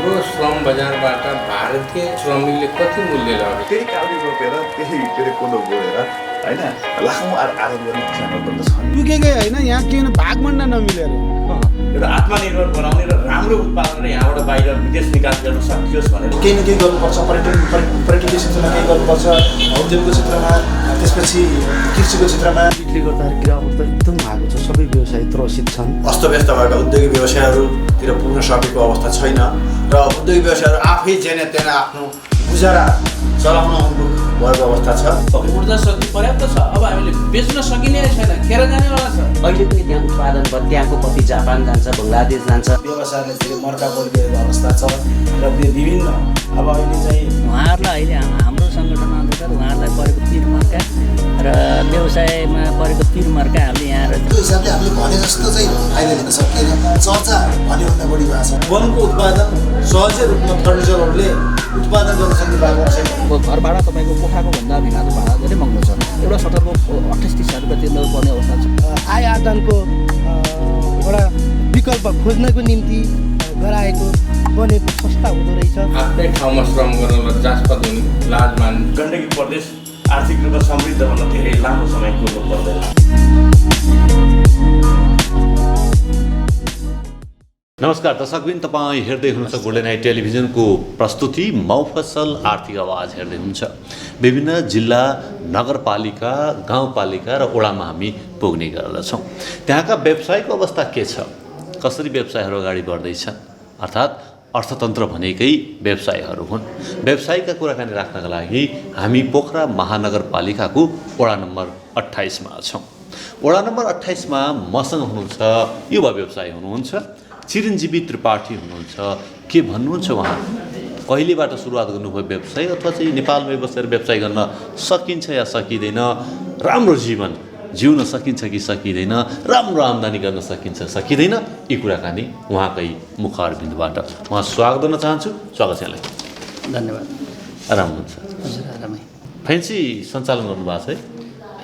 हाम्रो श्रम बजारबाट भारतीय श्रमिकले कति मूल्य लग्यो? त्यही काउरी रोपेर त्यही के अरे कोदो बोएर होइन लाखौँ आरोप गर्ने किसानहरू त छन्। पुगेकै होइन, यहाँ किन भागभण्ड नमिलेर एउटा आत्मनिर्भर बनाउने र राम्रो उत्पादन यहाँबाट बाहिर विदेश निकास गर्न सकियोस् भनेर केही न केही गर्नुपर्छ। पर्यटकीय क्षेत्रमा केही गर्नुपर्छ, उद्योगको क्षेत्रमा, त्यसपछि कृषिको क्षेत्रमा। बिक्री गर्दाखेरि गिरावट त एकदम भएको छ, सबै व्यवसाय त्रसित छन्। अस्तव्यस्त भएका उद्योगिक व्यवसायहरूतिर पुग्न सकेको अवस्था छैन र उद्योगिक व्यवसायहरू आफै जेने तेने आफ्नो गुजारा चलाउन उन्मुख भएको अवस्था छ। ऊर्जा शक्ति पर्याप्त छ, अब हामीले बेच्न सकिने छैन, खेर जानेवाला छ। अहिले पनि त्यहाँ उत्पादन भयो, त्यहाँको कति जापान जान्छ, बङ्गलादेश जान्छ। व्यवसायले धेरै मर्का परिरहेको अवस्था छ र विभिन्न अब अहिले चाहिँ उहाँहरूलाई अहिले हाम्रो सङ्गठन अन्तर्गत उहाँहरूलाई परेको पिरमर्का र व्यवसायमा परेको पिरमर्का हामीले यहाँ त्यो हिसाबले हामीले भने जस्तो चाहिँ फाइदा लिन सकिएन। चर्चा भन्योभन्दा बढी भएको छ। वनको उत्पादन सहजै रूपमा फर्निचरहरूले उत्पादन गर्न सक्ने भएको छैन। घर भाडा तपाईँको कोठाको भन्दा भिनाको भाडा धेरै महँगो छ। एउटा सटरको 28-30 रुपियाँ तिर्नुपर्ने अवस्था छ। आय आदानको एउटा विकल्प खोज्नको निम्ति गराएको बनेको संस्था हुँदो रहेछ। आफ्नै ठाउँमा श्रम गर्न लज्जास्पद हुने, लाज मान्ने। गण्डकी प्रदेश आर्थिक रूपमा समृद्ध भन्न धेरै लामो समय कुर्नु पर्दैन। नमस्कार दर्शकबिन, तपाईँ हेर्दै हुनुहुन्छ गोल्डन आई टेलिभिजनको प्रस्तुति मौफसल आर्थिक आवाज हेर्दै हुनुहुन्छ। विभिन्न जिल्ला, नगरपालिका, गाउँपालिका र वडामा हामी पुग्ने गर्दछौँ। त्यहाँका व्यवसायको अवस्था के छ, कसरी व्यवसायहरू अगाडि बढ्दैछन्, अर्थात् अर्थतन्त्र भनेकै व्यवसायहरू हुन्। व्यवसायका कुराकानी राख्नका लागि हामी पोखरा महानगरपालिकाको वडा नम्बर 28मा छौँ। वडा नम्बर 28मा मसँग हुनुहुन्छ युवा व्यवसायी हुनुहुन्छ चिरञ्जीवी त्रिपाठी हुनुहुन्छ। के भन्नुहुन्छ उहाँ? कहिलेबाट सुरुवात गर्नुभयो व्यवसाय, अथवा चाहिँ नेपालमै बसेर व्यवसाय गर्न सकिन्छ या सकिँदैन, राम्रो जीवन जिउन सकिन्छ कि सकिँदैन, राम्रो आम्दानी गर्न सकिन्छ सकिँदैन, यी कुराकानी उहाँकै मुखारबिन्दुबाट उहाँ स्वागत गर्न चाहन्छु। स्वागत छ यहाँलाई। धन्यवाद। आराम हुन्छ? हजुर आरामै। फ्यान्सी सञ्चालन गर्नुभएको छ है?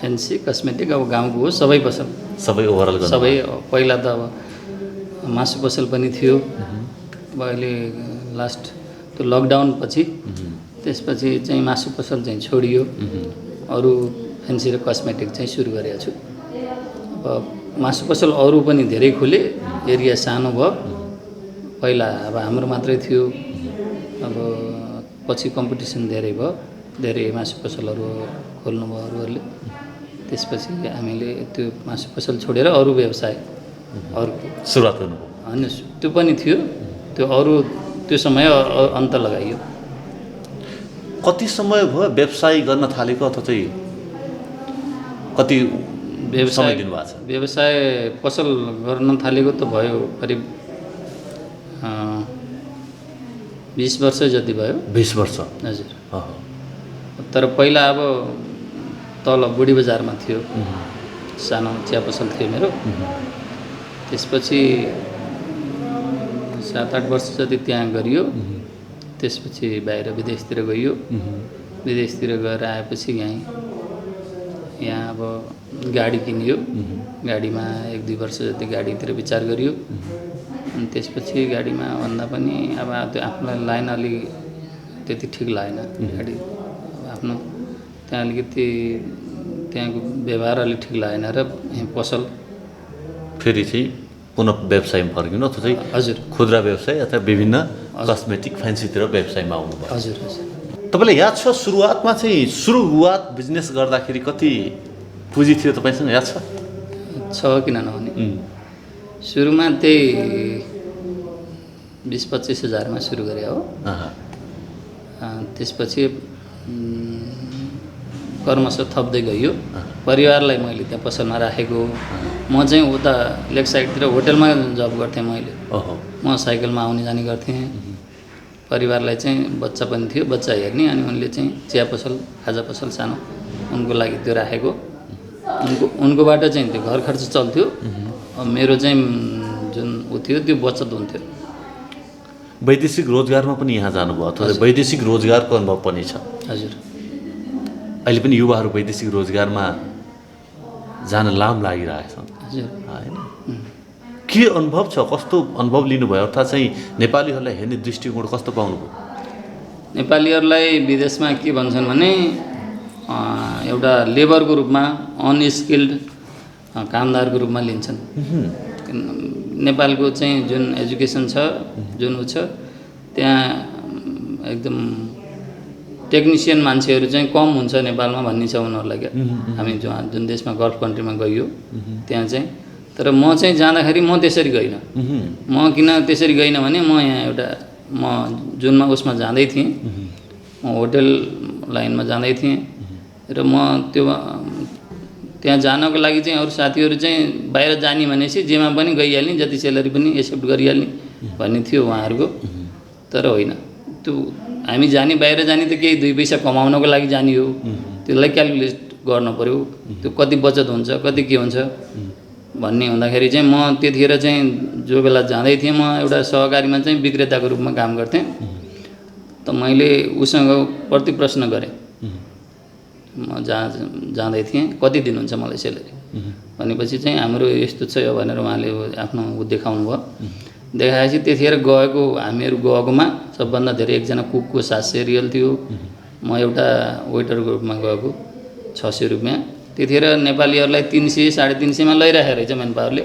फेन्सी कस्मेटिक अब गाउँको हो, सबै पसल, सबै ओभरअल गर्नु? सबै। पहिला त अब मासु पसल पनि थियो, अब अहिले लास्ट त्यो लकडाउन पछि त्यसपछि चाहिँ मासु पसल चाहिँ छोडियो, अरू फेन्सी र कस्मेटिक चाहिँ सुरु गरेको छु। अब मासु पसल अरू पनि धेरै खुले, एरिया सानो भयो। पहिला अब हाम्रो मात्रै थियो, अब पछि कम्पिटिसन धेरै भयो, धेरै मासु पसलहरू खोल्नुभयो अरूहरूले। त्यसपछि हामीले त्यो मासु पसल छोडेर अरू व्यवसाय अरू सुरुवात गर्नुभयो? होइन, त्यो पनि थियो, त्यो अरू त्यो समय अन्त लगाइयो। कति समय भयो व्यवसाय गर्न थालेको, अथवा चाहिँ कति समय दिनुभएको छ? व्यवसाय पसल गर्न थालेको त भयो करिब 20 वर्ष जति भयो। 20 वर्ष? हजुर। तर पहिला अब तल बुढी बजारमा थियो, सानो चिया पसल थियो मेरो। त्यसपछि 7-8 वर्ष जति त्यहाँ गरियो। त्यसपछि बाहिर विदेशतिर गइयो। विदेशतिर गएर आएपछि यहाँ अब गाडी किनियो। गाडीमा 1-2 वर्ष जति गाडीतिर विचार गरियो। अनि त्यसपछि गाडीमा भन्दा पनि अब त्यो आफ्नो लाइन अलि त्यति ठिक लागेन। गाडी आफ्नो त्यहाँ अलिकति त्यहाँको व्यवहार अलिक ठिक लागेन र पसल फेरि चाहिँ पुनः व्यवसायमा फर्किनु, अथवा चाहिँ हजुर खुद्रा व्यवसाय अथवा विभिन्न कस्मेटिक फ्यान्सीतिर व्यवसायमा आउनुभयो? हजुर हजुर। तपाईँलाई याद छ सुरुवातमा चाहिँ सुरुवात बिजनेस गर्दाखेरि कति पुँजी थियो तपाईँसँग, याद छ किन नहुने? सुरुमा त्यही 20-25 हजारमा सुरु गरे हो। त्यसपछि कर्मश थप्दै गइयो। परिवारलाई मैले त्यहाँ पसलमा राखेको। म चाहिँ उता लेक साइडतिर होटलमा जब गर्थेँ मैले। म साइकलमा आउने जाने गर्थेँ। परिवारलाई चाहिँ बच्चा पनि थियो, बच्चा हेर्ने, अनि उनले चाहिँ चिया पसल, खाजा पसल सानो उनको लागि त्यो राखेको। उनकोबाट चाहिँ त्यो घर खर्च चल्थ्यो। मेरो चाहिँ जुन ऊ थियो त्यो बचत हुन्थ्यो। वैदेशिक रोजगारमा पनि यहाँ जानुभयो, अथवा वैदेशिक रोजगारको अनुभव पनि छ? हजुर। अहिले पनि युवाहरू वैदेशिक रोजगारमा जान लाम लागिरहेछन् हजुर हैन? के अनुभव छ, कस्तो अनुभव लिनुभयो, अर्थात् चाहिँ नेपालीहरूलाई हेर्ने दृष्टिकोण कस्तो पाउनुभयो? नेपालीहरूलाई विदेशमा के भन्छन् भने एउटा लेबरको रूपमा अनस्किल्ड कामदारको रूपमा लिन्छन्। नेपालको चाहिँ जुन एजुकेसन छ, जुन ऊ छ, त्यहाँ एकदम टेक्निसियन मान्छेहरू चाहिँ कम हुन्छ नेपालमा भन्ने छ उनीहरूलाई क्या। हामी जुन देशमा गल्फ कन्ट्रीमा गइयो त्यहाँ चाहिँ, तर म चाहिँ जाँदाखेरि म त्यसरी गइनँ। म किन त्यसरी गइनँ भने म यहाँ एउटा म जुनमा उसमा जाँदै थिएँ, म होटल लाइनमा जाँदै थिएँ र म त्यहाँ जानको लागि चाहिँ अरू साथीहरू चाहिँ बाहिर जाने भनेपछि जेमा पनि गइहाल्ने, जति सेलेरी पनि एक्सेप्ट गरिहाल्ने भन्ने थियो उहाँहरूको। तर होइन, त्यो हामी जाने बाहिर जाने त केही 2 पैसा कमाउनको लागि जाने हो, त्यसलाई क्यालकुलेट गर्नु पऱ्यो, त्यो कति बचत हुन्छ, कति के हुन्छ भन्ने हुँदाखेरि चाहिँ म त्यतिखेर चाहिँ जो बेला जाँदै थिएँ, म एउटा सहकारीमा चाहिँ विक्रेताको रूपमा काम गर्थेँ। त मैले उसँग प्रति प्रश्न गरेँ, म जाँदै थिएँ, कति दिनुहुन्छ मलाई सेलेरी भनेपछि चाहिँ हाम्रो यस्तो छ भनेर उहाँले आफ्नो देखाउनु भयो। देखाएपछि त्यतिखेर गएको हामीहरू गएकोमा सबभन्दा धेरै एकजना कुकको 700 रियल थियो, म एउटा वेटरको रूपमा गएको 600 रुपियाँ। त्यतिखेर नेपालीहरूलाई 300 350 मा लैराखेको रहेछ म्यान पावरले।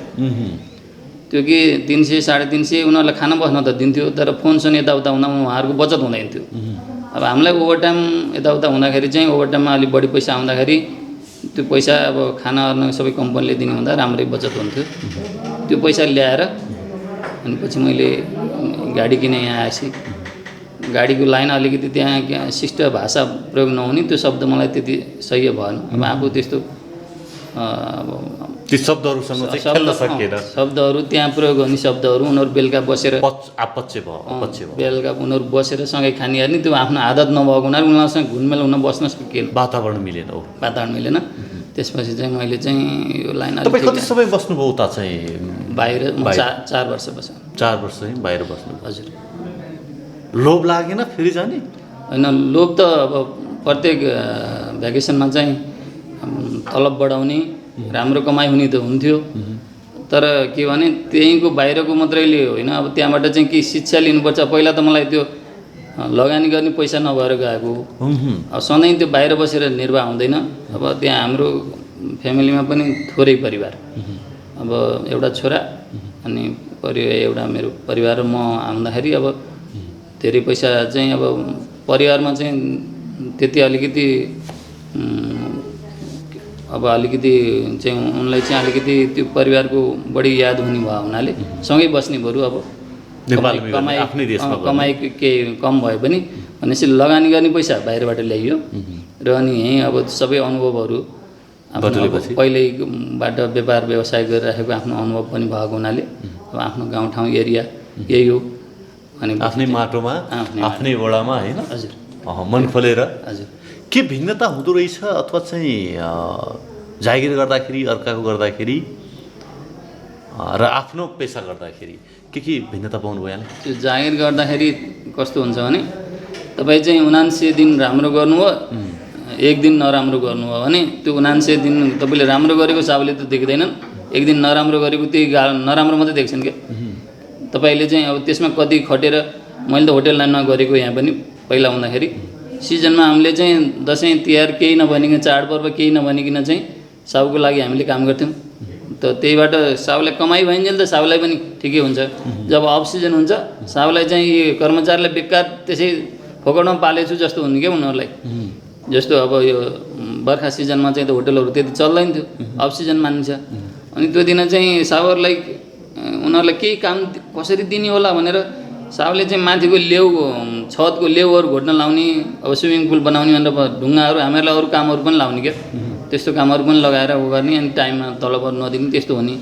त्यो कि 300 350 उनीहरूलाई खाना बस्न त दिन्थ्यो, तर फोन सोन यताउता हुँदा उहाँहरूको बचत हुँदैन थियो। अब हामीलाई ओभरटाइम यताउता हुँदाखेरि चाहिँ ओभरटाइममा अलिक बढी पैसा आउँदाखेरि त्यो पैसा अब खाना सबै कम्पनीले दिने हुँदा राम्रै बचत हुन्थ्यो। त्यो पैसा ल्याएर अनि पछि मैले गाडी किने यहाँ आएपछि गाडीको लाइन अलिकति त्यहाँ शिष्ट भाषा प्रयोग नहुने त्यो शब्द मलाई त्यति सही भएन। अब आफू त्यस्तो ती शब्दहरूसँग चाहिँ खेल्न सकिएन। शब्दहरू त्यहाँ प्रयोग हुने शब्दहरू उनीहरू बेलुका बसेर आपच्य भयो, बेलुका उनीहरू बसेर सँगै खाने त्यो आफ्नो आदत नभएको हुनाले उनीहरूसँग घुलमेल हुन बस्न सकिएन, वातावरण मिलेन। वातावरण मिलेन। त्यसपछि चाहिँ मैले चाहिँ यो लाइन तपाईँ कति समय बस्नुभयो उता चाहिँ? बाहिर 4 वर्ष बसेँ। 4 वर्ष चाहिँ बाहिर बस्नु? हजुर। लोभ लागेन फेरि जाने? होइन, लोभ त अब प्रत्येक भ्याकेसनमा चाहिँ तलब बढाउने, राम्रो कमाइ हुने त हुन्थ्यो, तर के भने त्यहीँको बाहिरको मात्रैले होइन, अब त्यहाँबाट चाहिँ के शिक्षा लिनुपर्छ। पहिला त मलाई त्यो लगानी गर्ने पैसा नभएर गएको, अब सधैँ त्यो बाहिर बसेर निर्वाह हुँदैन। अब त्यहाँ हाम्रो फ्यामिलीमा पनि थोरै परिवार, अब एउटा छोरा अनि एउटा मेरो परिवार म आउँदाखेरि अब धेरै पैसा चाहिँ अब परिवारमा चाहिँ त्यति अलिकति अब अलिकति चाहिँ उनलाई चाहिँ अलिकति त्यो परिवारको बढी याद हुने भयो हुनाले सँगै बस्ने बरु अब कमाइ केही कम भए पनि भनेपछि लगानी गर्ने पैसा बाहिरबाट ल्याइयो र अनि यहीँ अब सबै अनुभवहरू पहिल्यैबाट व्यापार व्यवसाय गरिराखेको आफ्नो अनुभव पनि भएको हुनाले अब आफ्नो गाउँठाउँ एरिया यही हो अनि आफ्नै माटोमा आफ्नै वडामा होइन। हजुर, मन खोलेर। हजुर। के भिन्नता हुँदो रहेछ अथवा चाहिँ जागिर गर्दाखेरि अर्काको गर्दाखेरि र आफ्नो पेसा गर्दाखेरि के भिन्नता पाउनुभयो यहाँले? त्यो जागिर गर्दाखेरि कस्तो हुन्छ भने तपाईँ चाहिँ 79 दिन राम्रो गर्नुभयो, 1 दिन नराम्रो गर्नुभयो भने त्यो 79 दिन तपाईँले राम्रो गरेको चावलले त देख्दैनन्, 1 दिन नराम्रो गरेको त्यही नराम्रो मात्रै देख्छन् क्या। तपाईँले चाहिँ अब त्यसमा कति खटेर, मैले त होटेल लाइनमा गरेको यहाँ पनि पहिला हुँदाखेरि सिजनमा हामीले चाहिँ दसैँ तिहार केही नभनिकन, चाडपर्व केही नभनिकन चाहिँ साउको लागि हामीले काम गर्थ्यौँ। त त्यहीबाट साउलाई कमाइ भइन्जेल त साउलाई पनि ठिकै हुन्छ। जब अफ सिजन हुन्छ साउलाई चाहिँ कर्मचारीलाई बेकार त्यसै फोकटमा पालेछु जस्तो हुने क्या उनीहरूलाई। जस्तो अब यो बर्खा सिजनमा चाहिँ त होटलहरू त्यति चल्दैन थियो, अफ सिजन मानिन्छ। अनि त्यो दिन चाहिँ साउहरूलाई उनीहरूलाई केही काम कसरी दिने होला भनेर साउले चाहिँ माथिको लेउ छतको लेउहरू घोट्न लाउने, अब स्विमिङ पुल बनाउने भनेर ढुङ्गाहरू हामीहरूलाई अरू कामहरू पनि लाउने क्या। त्यस्तो कामहरू पनि लगाएर उ गर्ने अनि टाइममा तलबहरू नदिने त्यस्तो हुने।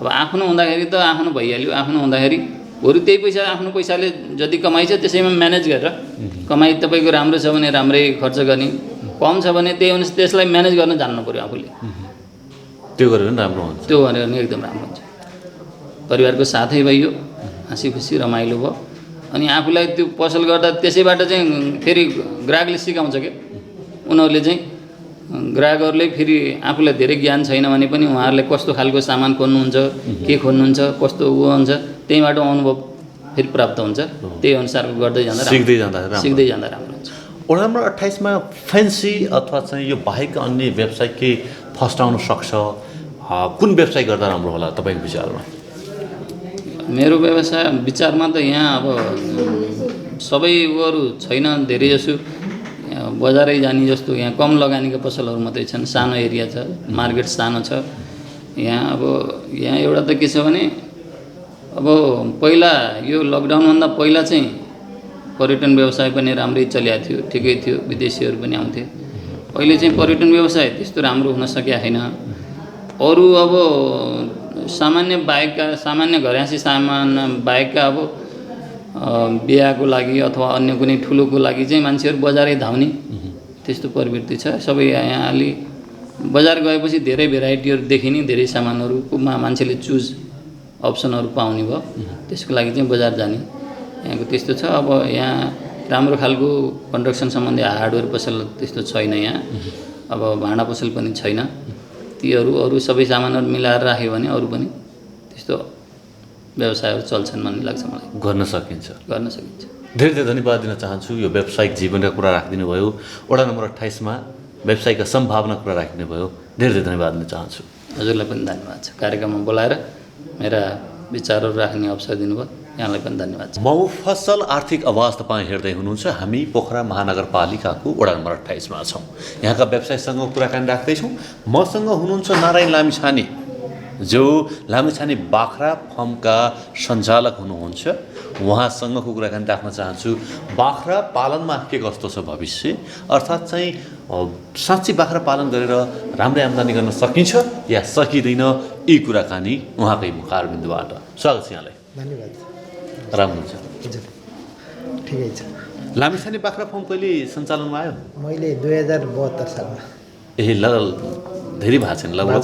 अब आफ्नो हुँदाखेरि त आफ्नो भइहाल्यो, आफ्नो हुँदाखेरि बरु त्यही पैसा आफ्नो पैसाले जति कमाइ छ त्यसैमा म्यानेज गरेर, कमाइ तपाईँको राम्रो छ भने राम्रै खर्च गर्ने, कम छ भने त्यही अनुसार त्यसलाई म्यानेज गर्न जान्नु पऱ्यो आफूले। त्यो गरेर पनि राम्रो हुन्छ। त्यो गरेर पनि एकदम राम्रो हुन्छ। परिवारको साथै भइयो, हाँसी खुसी रमाइलो भयो। अनि आफूलाई त्यो पसल गर्दा त्यसैबाट चाहिँ फेरि ग्राहकले सिकाउँछ क्या, उनीहरूले चाहिँ ग्राहकहरूले फेरि आफूलाई धेरै ज्ञान छैन भने पनि उहाँहरूले कस्तो खालको सामान खोज्नुहुन्छ, के खोज्नुहुन्छ, कस्तो ऊ हुन्छ, त्यहीँबाट अनुभव फेरि प्राप्त हुन्छ। त्यही अनुसारको गर्दै जाँदा सिक्दै जाँदा राम्रो हुन्छ। वडा नम्बर 28मा फेन्सी अथवा चाहिँ यो बाहेक अन्य व्यवसाय के फस्टाउन सक्छ? कुन व्यवसाय गर्दा राम्रो होला तपाईँको विचारमा? मेरो व्यवसाय विचारमा त यहाँ अब सबै उहरू छैन, धेरै जसो बजारै जाने जस्तो यहाँ कम लगानीका पसलहरू मात्रै छन्। सानो एरिया छ, मार्केट सानो छ यहाँ। अब यहाँ एउटा त के छ भने अब पहिला यो लकडाउनभन्दा पहिला चाहिँ पर्यटन व्यवसाय पनि राम्रै चलिएको थियो, ठिकै थियो, विदेशीहरू पनि आउँथे। अहिले चाहिँ पर्यटन व्यवसाय त्यस्तो राम्रो हुन सकेको छैन। अरू अब सामान्य घरायसी सामान बाहेकका अब बिहाको लागि अथवा अन्य कुनै ठुलोको लागि चाहिँ मान्छेहरू बजारै धाउने त्यस्तो प्रवृत्ति छ। सबै यहाँ अलि बजार गएपछि धेरै भेराइटीहरू देखिने, धेरै सामानहरूमा मान्छेले चुज अप्सनहरू पाउने भयो, त्यसको लागि चाहिँ बजार जाने यहाँको त्यस्तो छ। अब यहाँ राम्रो खालको कन्स्ट्रक्सन सम्बन्धी हार्डवेयर पसल त्यस्तो छैन यहाँ। अब भाँडा पसल पनि छैन। तीहरू अरू सबै सामानहरू मिलाएर राख्यो भने अरू पनि त्यस्तो व्यवसायहरू चल्छन् भन्ने लाग्छ मलाई। गर्न सकिन्छ। धेरै धेरै धन्यवाद दिन चाहन्छु। यो व्यावसायिक जीवनका कुरा राखिदिनु भयो। वडा नम्बर 28मा व्यवसायिकका सम्भावना कुरा राखिदिनु भयो। धेरै धेरै धन्यवाद दिन चाहन्छु। हजुरलाई पनि धन्यवाद छ, कार्यक्रममा बोलाएर मेरा विचारहरू राख्ने अवसर दिनुभयो, यहाँलाई पनि धन्यवाद छ। मौफसल आर्थिक आवाज तपाईँ हेर्दै हुनुहुन्छ। हामी पोखरा महानगरपालिकाको वडा नम्बर 28मा छौँ। यहाँका व्यवसायसँग कुराकानी राख्दैछौँ। मसँग हुनुहुन्छ नारायण लामिछाने, जो लामिछाने बाख्रा फार्मका सञ्चालक हुनुहुन्छ। उहाँसँगको कुराकानी राख्न चाहन्छु। बाख्रा पालनमा के कस्तो छ भविष्य, अर्थात् चाहिँ साँच्चै बाख्रा पालन गरेर राम्रै आम्दानी गर्न सकिन्छ या सकिँदैन, यी कुराकानी उहाँकै मुखारबिन्दुबाट। स्वागत छ यहाँलाई। धन्यवाद। राम्रो हुन्छ। हजुर ठिकै छ। लामिछाने बाख्रा फार्म कहिले सञ्चालनमा आयो? मैले 2072 सालमा। धेरै भएको छैन, लगभग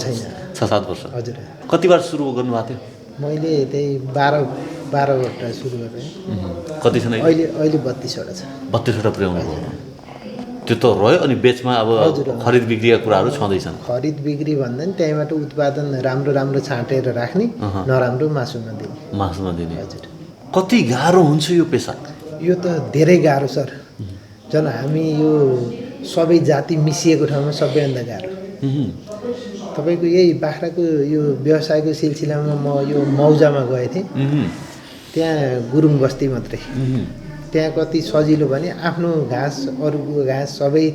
6-7 वर्ष। हजुर। कति बार सुरु गर्नुभएको थियो? मैले त्यही 12वटा सुरु गरेँ। कति छन् अहिले 32वटा छ। 32वटा पुर्याउनु भयो। त्यो त रह्यो। अनि बेचमा अब खरिद बिक्रीका कुराहरू छँदैछन्। खरिद बिक्री भन्दा नि त्यहीँबाट उत्पादन राम्रो छाँटेर राख्ने, नराम्रो मासुमा दिने। हजुर। कति गाह्रो हुन्छ यो पेसा? यो त धेरै गाह्रो सर। झन् हामी यो सबै जाति मिसिएको ठाउँमा सबैभन्दा गाह्रो। तपाईँको यही बाख्राको यो व्यवसायको सिलसिलामा म यो मौजामा गएको थिएँ। त्यहाँ गुरुङ बस्ती मात्रै। त्यहाँ कति सजिलो भने आफ्नो घाँस अरूको घाँस सबै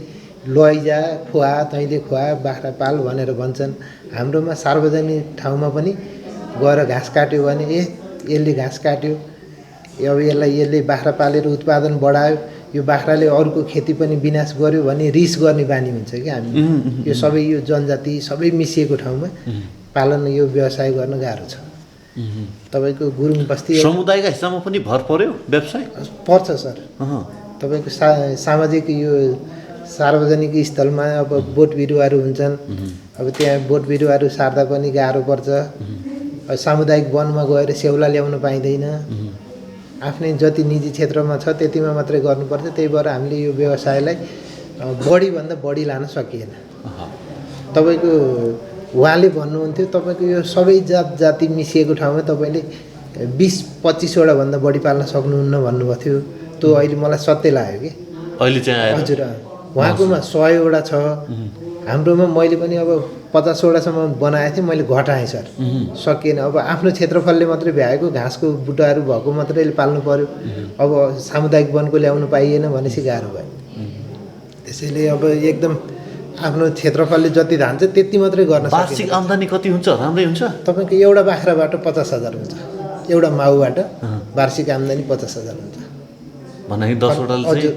लैजा, खुवा, तैँले खुवा, बाख्रा पाल भनेर भन्छन्। हाम्रोमा सार्वजनिक ठाउँमा पनि गएर घाँस काट्यो भने यसले घाँस काट्यो, अब यसले बाख्रा पालेर उत्पादन बढायो, यो बाख्राले अरूको खेती पनि विनाश गर्यो भने रिस गर्ने बानी हुन्छ कि हामी। यो सबै यो जनजाति सबै मिसिएको ठाउँमा पालन यो व्यवसाय गर्न गाह्रो छ। तपाईँको गुरुङ बस्ती समुदायका हिसाबमा पनि भर पर्यो व्यवसाय? पर्छ सर। तपाईँको सामाजिक यो सार्वजनिक स्थलमा अब बोट बिरुवाहरू हुन्छन्। अब त्यहाँ बोट बिरुवाहरू सार्दा पनि गाह्रो पर्छ। सामुदायिक वनमा गएर स्याउला ल्याउन पाइँदैन। आफ्नै जति निजी क्षेत्रमा छ त्यतिमा मात्रै गर्नुपर्छ। त्यही भएर हामीले यो व्यवसायलाई बढीभन्दा बढी लान सकिएन। तपाईँको उहाँले भन्नुहुन्थ्यो तपाईँको यो सबै जाति मिसिएको ठाउँमा तपाईँले 20-25वटा भन्दा बढी पाल्न सक्नुहुन्न भन्नुभएको थियो। त्यो अहिले मलाई सत्य लाग्यो कि अहिले चाहिँ। हजुर। उहाँकोमा 100वटा छ। हाम्रोमा मैले पनि अब 50वटासम्म बनाएको थिएँ, मैले घटाएँ सर। सकिएन। अब आफ्नो क्षेत्रफलले मात्रै भ्याएको घाँसको बुट्टाहरू भएको मात्रैले पाल्नु पर्यो। अब सामुदायिक वनको ल्याउनु पाइएन भनेपछि गाह्रो भयो। त्यसैले अब एकदम आफ्नो क्षेत्रफलले जति धान्छ त्यति मात्रै गर्न सकिन्छ। वार्षिक आम्दानी कति हुन्छ? राम्रै हुन्छ। तपाईँको एउटा बाख्राबाट 50,000 हुन्छ। एउटा माउबाट वार्षिक आम्दानी 50,000 हुन्छ। भने 10वटा चाहिँ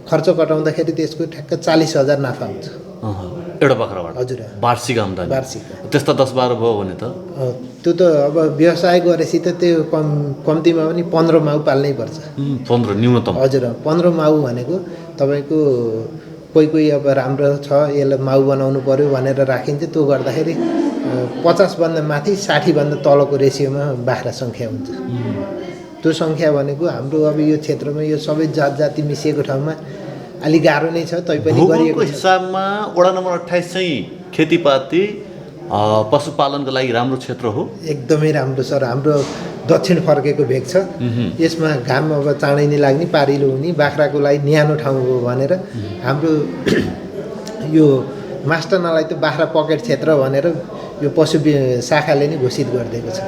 खर्च कटाउँदाखेरि त्यसको ठ्याक्क 40,000 नाफा हुन्छ एउटा बाख्राबाट। हजुर। वार्षिक आम्दानी वार्षिक त्यस्ता 10-12 भयो भने त त्यो त अब व्यवसाय गरेपछि त त्यो कम्तीमा पनि 15 माउ पाल्नै पर्छ। 15 न्यूनतम। हजुर। 15 माउ भनेको तपाईँको कोही अब राम्रो छ यसलाई माउ बनाउनु पर्यो भनेर राखिन्छ। त्यो गर्दाखेरि 50भन्दा माथि 60भन्दा तलको रेसियोमा बाख्रा सङ्ख्या हुन्छ। त्यो सङ्ख्या भनेको हाम्रो अब यो क्षेत्रमा यो सबै जाति मिसिएको ठाउँमा अलि गाह्रो नै छ तैपनि भूगोलको गरिएको छ। हिसाबमा वडा नम्बर 28 चाहिँ खेतीपाती पशुपालनको लागि राम्रो क्षेत्र हो। एकदमै राम्रो सर। हाम्रो दक्षिण फर्केको भेग छ। यसमा घाम अब चाँडै नै लाग्ने, पारिलो हुने, बाख्राको लागि न्यानो ठाउँ हो भनेर हाम्रो यो मास्टरनालाई त बाख्रा पकेट क्षेत्र भनेर यो पशु शाखाले नै घोषित गरिदिएको छ।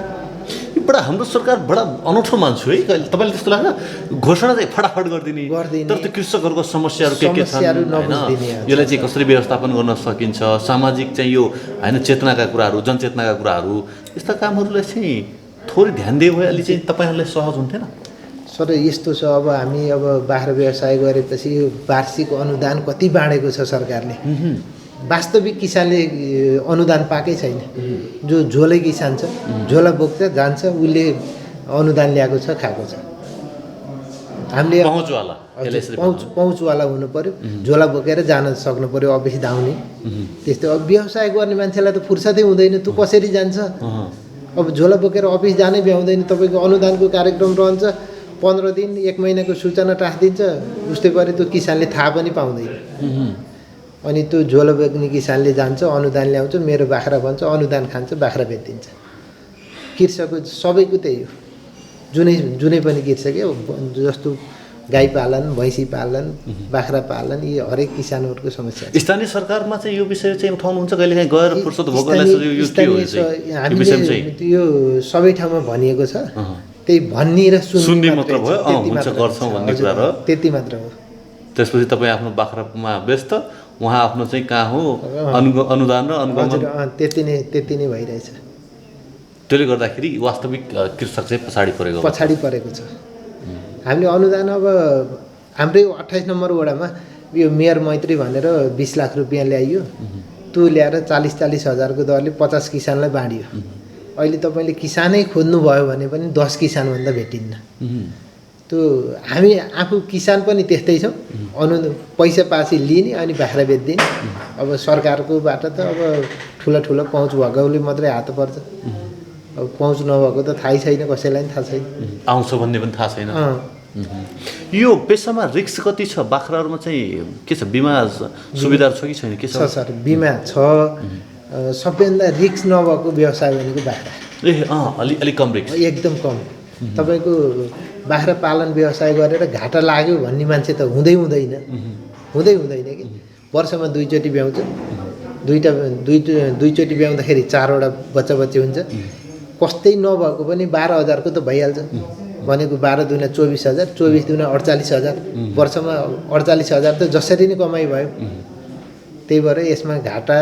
बडा हाम्रो सरकार बडा अनौठो मान्छु है। कहिले तपाईँले त्यस्तो लाग्छ घोषणा चाहिँ फटाफट गरिदिने, तर त्यो कृषकहरूको समस्याहरू के छन् होइन, यसलाई चाहिँ कसरी व्यवस्थापन गर्न सकिन्छ, सामाजिक चाहिँ यो होइन चेतनाका कुराहरू, जनचेतनाका कुराहरू, यस्ता कामहरूलाई चाहिँ थोरै ध्यान दिए भए अलि चाहिँ तपाईँहरूलाई सहज हुन्थेन? सर यस्तो छ, अब हामी अब बाख्रा व्यवसाय गरेपछि यो वार्षिक अनुदान कति बाँडेको छ सरकारले। वास्तविक किसानले अनुदान पाएकै छैन। जो झोलै किसान छ, झोला बोक्छ जान्छ, उसले अनुदान ल्याएको छ, खाएको छ। हामीले पहुँचवाला हुनु पर्यो, झोला बोकेर जान सक्नु पर्यो, अफिस धाउने। त्यस्तो अब व्यवसाय गर्ने मान्छेलाई त फुर्सदै हुँदैन, तँ कसरी जान्छ? अब झोला बोकेर अफिस जानै भ्याउँदैन। तपाईँको अनुदानको कार्यक्रम रहन्छ, 15 दिन 1 महिनाको सूचना राखिदिन्छ, उस्तै गरी त्यो किसानले थाहा पनि पाउँदैन। अनि त्यो झोला बोक्ने किसानले जान्छ, अनुदान ल्याउँछ, मेरो बाख्रा भन्छ, अनुदान खान्छ, बाख्रा बेचिदिन्छ। कृषकको सबैको त्यही हो, जुनै पनि कृषक जस्तो गाई पालन, भैँसी पालन, बाख्रा पालन, यी हरेक किसानहरूको समस्या छ। स्थानीय सरकारमा चाहिँ यो विषय चाहिँ उठाउनुहुन्छ कहिलेकाहीँ गएर फुर्सद भोग्नलाई? हामीले यो सबै ठाउँमा भनिएको छ, त्यही भन्ने र सुन्ने मात्र भयो, हुन्छ गर्छौँ भन्ने कुरा र त्यति मात्र हो। त्यसपछि तपाईँ आफ्नो बाख्रामा व्यस्त, उहाँ आफ्नो चाहिँ कहाँ हो अनुदान र अनुगमन, त्यति नै भइरहेछ। त्यसले गर्दाखेरि वास्तविक कृषक चाहिँ पछाडि परेको छ। हामीले अनुदान अब हाम्रै 28 नम्बर वडामा यो मेयर मैत्री भनेर 20 लाख रुपियाँ ल्याइयो। त्यो ल्याएर 40-40 हजारको दरले 50 किसानलाई बाँडियो। अहिले तपाईँले किसानै खोज्नुभयो भने पनि 10 किसानभन्दा भेटिन्न। त्यो हामी आफू किसान पनि त्यस्तै छौँ, पैसा पासी लिने अनि बाख्रा बेचिदिने। अब सरकारकोबाट त अब ठुलो पहुँच भएकोले मात्रै हात पर्छ, अब पहुँच नभएको त थाहै छैन, कसैलाई पनि थाहा छैन, आउँछ भन्ने पनि थाहा छैन। यो पेसामा रिस्क कति छ? बाख्राहरूमा चाहिँ के छ, बिमा सुविधाहरू छ कि छैन? के छ सर? बिमा छ। सबैभन्दा रिस्क नभएको व्यवसाय भनेको बाख्रा। अलि कम रिस्क, एकदम कम। तपाईँको बाख्रा पालन व्यवसाय गरेर घाटा लाग्यो भन्ने मान्छे त हुँदैन कि। वर्षमा 2 चोटि ब्याउँछ, दुईचोटि ब्याउँदाखेरि 4वटा बच्चा हुन्छ। कस्तै नभएको पनि 12,000 को त भइहाल्छ भनेको। 12 दुना 24,000, 24 दुना 48,000, वर्षमा 48,000 त जसरी नै कमाइ भयो। त्यही भएर यसमा घाटा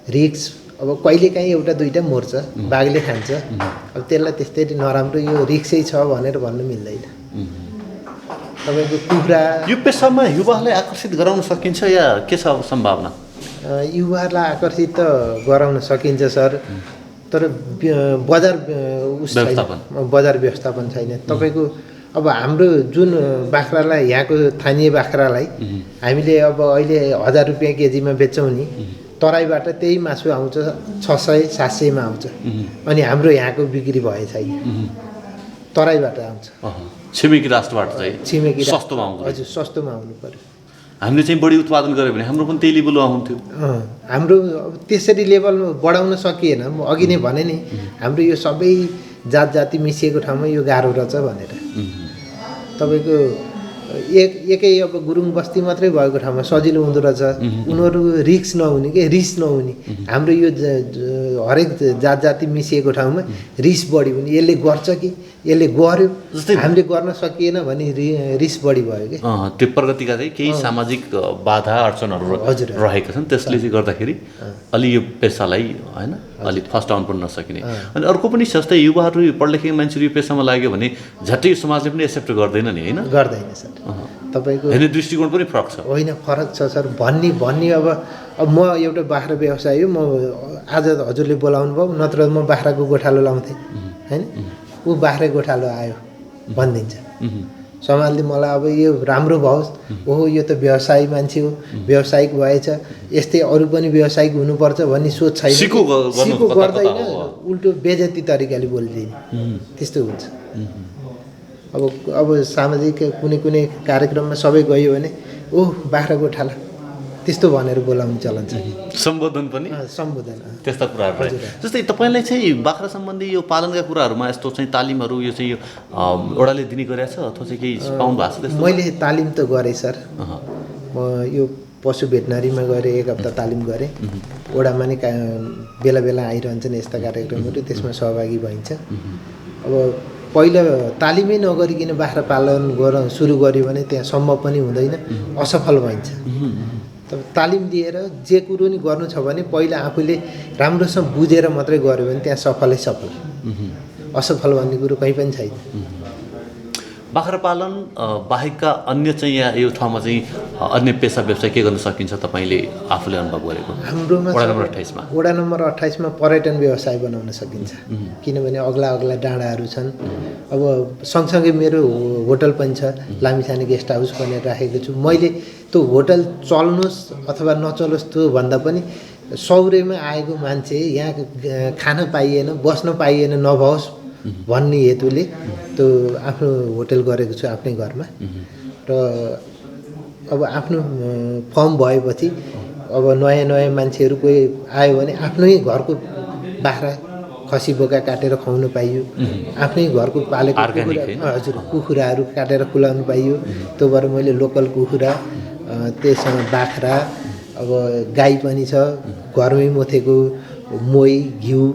रिस्क अब कहिलेकाहीँ एउटा दुईटा मर्छ, बाघले खान्छ। अब त्यसलाई त्यस्तै नराम्रो यो रिस्कै छ भनेर भन्नु मिल्दैन। तपाईँको कुखुरा, यो पेसामा युवाहरूलाई आकर्षित गराउन सकिन्छ या के छ अब सम्भावना? युवाहरूलाई आकर्षित त गराउन सकिन्छ सर, तर बजार व्यवस्थापन छैन। तपाईँको अब हाम्रो जुन बाख्रालाई, यहाँको स्थानीय बाख्रालाई हामीले अब अहिले 1000 रुपियाँ केजीमा बेच्छौँ नि, तराईबाट त्यही मासु आउँछ 600-700 मा आउँछ। अनि हाम्रो यहाँको बिक्री भए छैन, तराईबाट आउँछ। छिमेकी राष्ट्रबाट चाहिँ सस्तोमा आउँछ। हजुर, सस्तोमा आउनु पर्यो। हामीले चाहिँ बढी उत्पादन गऱ्यो भने हाम्रो पनि त्यही लेभलमा आउँथ्यो। हाम्रो त्यसरी लेभल बढाउन सकिएन। म अघि नै भने नि, हाम्रो यो सबै जाति मिसिएको ठाउँमा यो गाह्रो रहेछ भनेर। तपाईँको एकै अब गुरुङ बस्ती मात्रै भएको ठाउँमा सजिलो हुँदो रहेछ। उनीहरू रिस्क नहुने। हाम्रो यो हरेक जाति मिसिएको ठाउँमा रिस्क बढी हुने। यसले गर्छ कि यसले गर्यो, हामीले गर्न सकिएन भने रिस्क बढी भयो कि। त्यो प्रगतिका चाहिँ केही सामाजिक बाधा अडचनहरू रहेका छन्, त्यसले चाहिँ गर्दाखेरि अलि यो पेसालाई होइन अलिक फर्स्ट डाउन पनि नसकिने। अनि अर्को पनि जस्तै युवाहरू, पढलेखेका मान्छेहरू यो पेसामा लाग्यो भने झट्टै यो समाजले पनि एक्सेप्ट गर्दैन नि, होइन? गर्दैन सर। तपाईँको हेर्ने दृष्टिकोण पनि फरक छ। होइन, फरक छ सर। भन्ने अब म एउटा बाख्रा व्यवसायी हो, म आज हजुरले बोलाउनु भयो, नत्र म बाख्राको गोठालो लाउँथेँ होइन। ऊ बाख्रै गोठालो आयो भनिदिन्छ, समाजले मलाई अब यो राम्रो भओस्, ओहो यो त व्यवसायी मान्छे हो, व्यावसायिक भएछ, यस्तै अरू पनि व्यावसायिक हुनुपर्छ भन्ने सोच छैन। सिको गर्दैन, उल्टो बेइज्जती तरिकाले बोलिदिने, त्यस्तो हुन्छ। अब सामाजिक कुनै कार्यक्रममा सबै गयो भने ओ बाख्राको ठाला त्यस्तो भनेर बोलाउने चलन छ। सम्बोधन पनि सम्बोधन त्यस्ता कुराहरू रहे। जस्तै तपाईँलाई चाहिँ बाख्रा सम्बन्धी यो पालनका कुराहरूमा यस्तो चाहिँ तालिमहरू यो चाहिँ यो ओडाले दिने गरेछ अथवा चाहिँ केही पाउनु भएको छ त्यस्तो? मैले तालिम त गरेँ सर। म यो पशु भेटनरीमा गएर 1 हप्ता तालिम गरेँ। ओडामा नै बेला बेला आइरहन्छन् यस्ता कार्यक्रमहरू, त्यसमा सहभागी भइन्छ। अब पहिला तालिमै नगरिकन बाख्रा पालन सुरु गर्यो भने त्यहाँ सम्भव पनि हुँदैन, असफल भइन्छ। तब तालिम दिएर जे कुरो नि गर्नु छ भने पहिला आफूले राम्रोसँग बुझेर मात्रै गर्यो भने त्यहाँ सफलै सफल, असफल भन्ने कुरो कहीँ पनि छैन। बाख्रा पालन बाहेकका अन्य चाहिँ यहाँ यो ठाउँमा चाहिँ अन्य पेसा व्यवसाय के गर्न सकिन्छ तपाईँले आफूले अनुभव गरेको? हाम्रोमा वडा नम्बर 28 मा वडा नम्बर 28 मा पर्यटन व्यवसाय बनाउन सकिन्छ, किनभने अग्ला अग्ला डाँडाहरू छन्। अब सँगसँगै मेरो होटल पनि छ, लामिछाने गेस्ट हाउस भनेर राखेको छु। मैले त्यो होटल चल्नुहोस् अथवा नचलोस् त्यो भन्दा पनि सौरेमा आएको मान्छे यहाँ खान पाइएन, बस्न पाइएन, नभओस् भन्ने हेतुले त्यो आफ्नो होटल गरेको छु आफ्नै घरमा। र अब आफ्नो फर्म भएपछि अब नयाँ नयाँ मान्छेहरू कोही आयो भने आफ्नै घरको बाख्रा खसी बोका काटेर खुवाउनु पाइयो, आफ्नै घरको पालेको हजुर कुखुराहरू काटेर खुलाउनु पाइयो। त्यो भएर मैले लोकल कुखुरा, त्यससँग बाख्रा, अब गाई पनि छ, घरमै मोथेको मोही, घिउ,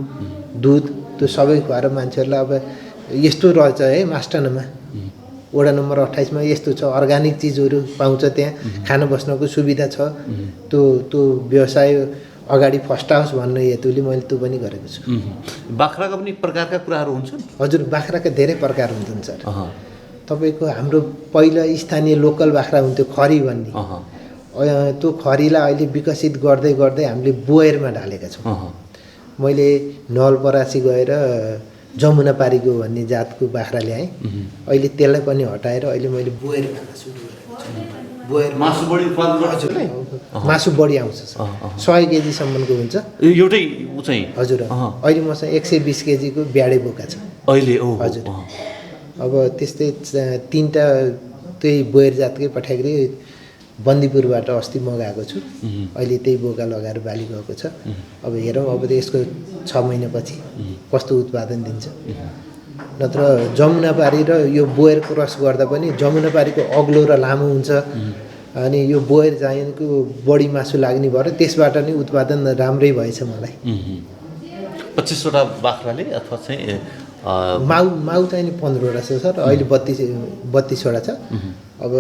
दुध, त्यो सबै खुवाएर मान्छेहरूलाई अब यस्तो रहेछ है मास्टरमा, वडा नम्बर 28 मा यस्तो छ, अर्ग्यानिक चिजहरू पाउँछ, त्यहाँ खान बस्नको सुविधा छ। त्यो व्यवसाय अगाडि फस्टाओस् भन्ने हेतुले मैले त्यो पनि गरेको छु। बाख्राका पनि प्रकारका कुराहरू हुन्छन्? हजुर, बाख्राका धेरै प्रकार हुन्छन् सर। तपाईँको हाम्रो पहिला स्थानीय लोकल बाख्रा हुन्थ्यो खरी भन्ने, त्यो खरीलाई अहिले विकसित गर्दै गर्दै हामीले बोयरमा ढालेका छौँ। मैले नवलपरासी गएर जमुना पारीको भन्ने जातको बाख्रा ल्याएँ, अहिले त्यसलाई पनि हटाएर अहिले मैले बोयर खान सुरु गरेको छु। बोयर मासु बढी उत्पादन हजुर, मासु बढी आउँछ सर, 100 केजीसम्मको हुन्छ एउटै चाहिँ। हजुर, अहिले मसँग 120 केजीको ब्याडे बोका छ अहिले। हजुर, अब त्यस्तै 3टा त्यही बोयर जातकै पठाइगरी बन्दीपुरबाट अस्ति मगाएको छु। अहिले त्यही बोका लगाएर बाली गएको छ। अब हेरौँ अब यसको 6 महिनापछि कस्तो उत्पादन दिन्छ। नत्र जमुनापारी र यो बोयर क्रस गर्दा पनि जमुनापारीको अग्लो र लामो हुन्छ, अनि यो बोयर जायनको बढी मासु लाग्ने भएर त्यसबाट नै उत्पादन राम्रै भएछ मलाई। 25वटा बाख्राले अथवा चाहिँ माउ चाहिँ 15वटा छ सर, अहिले 32वटा छ। अब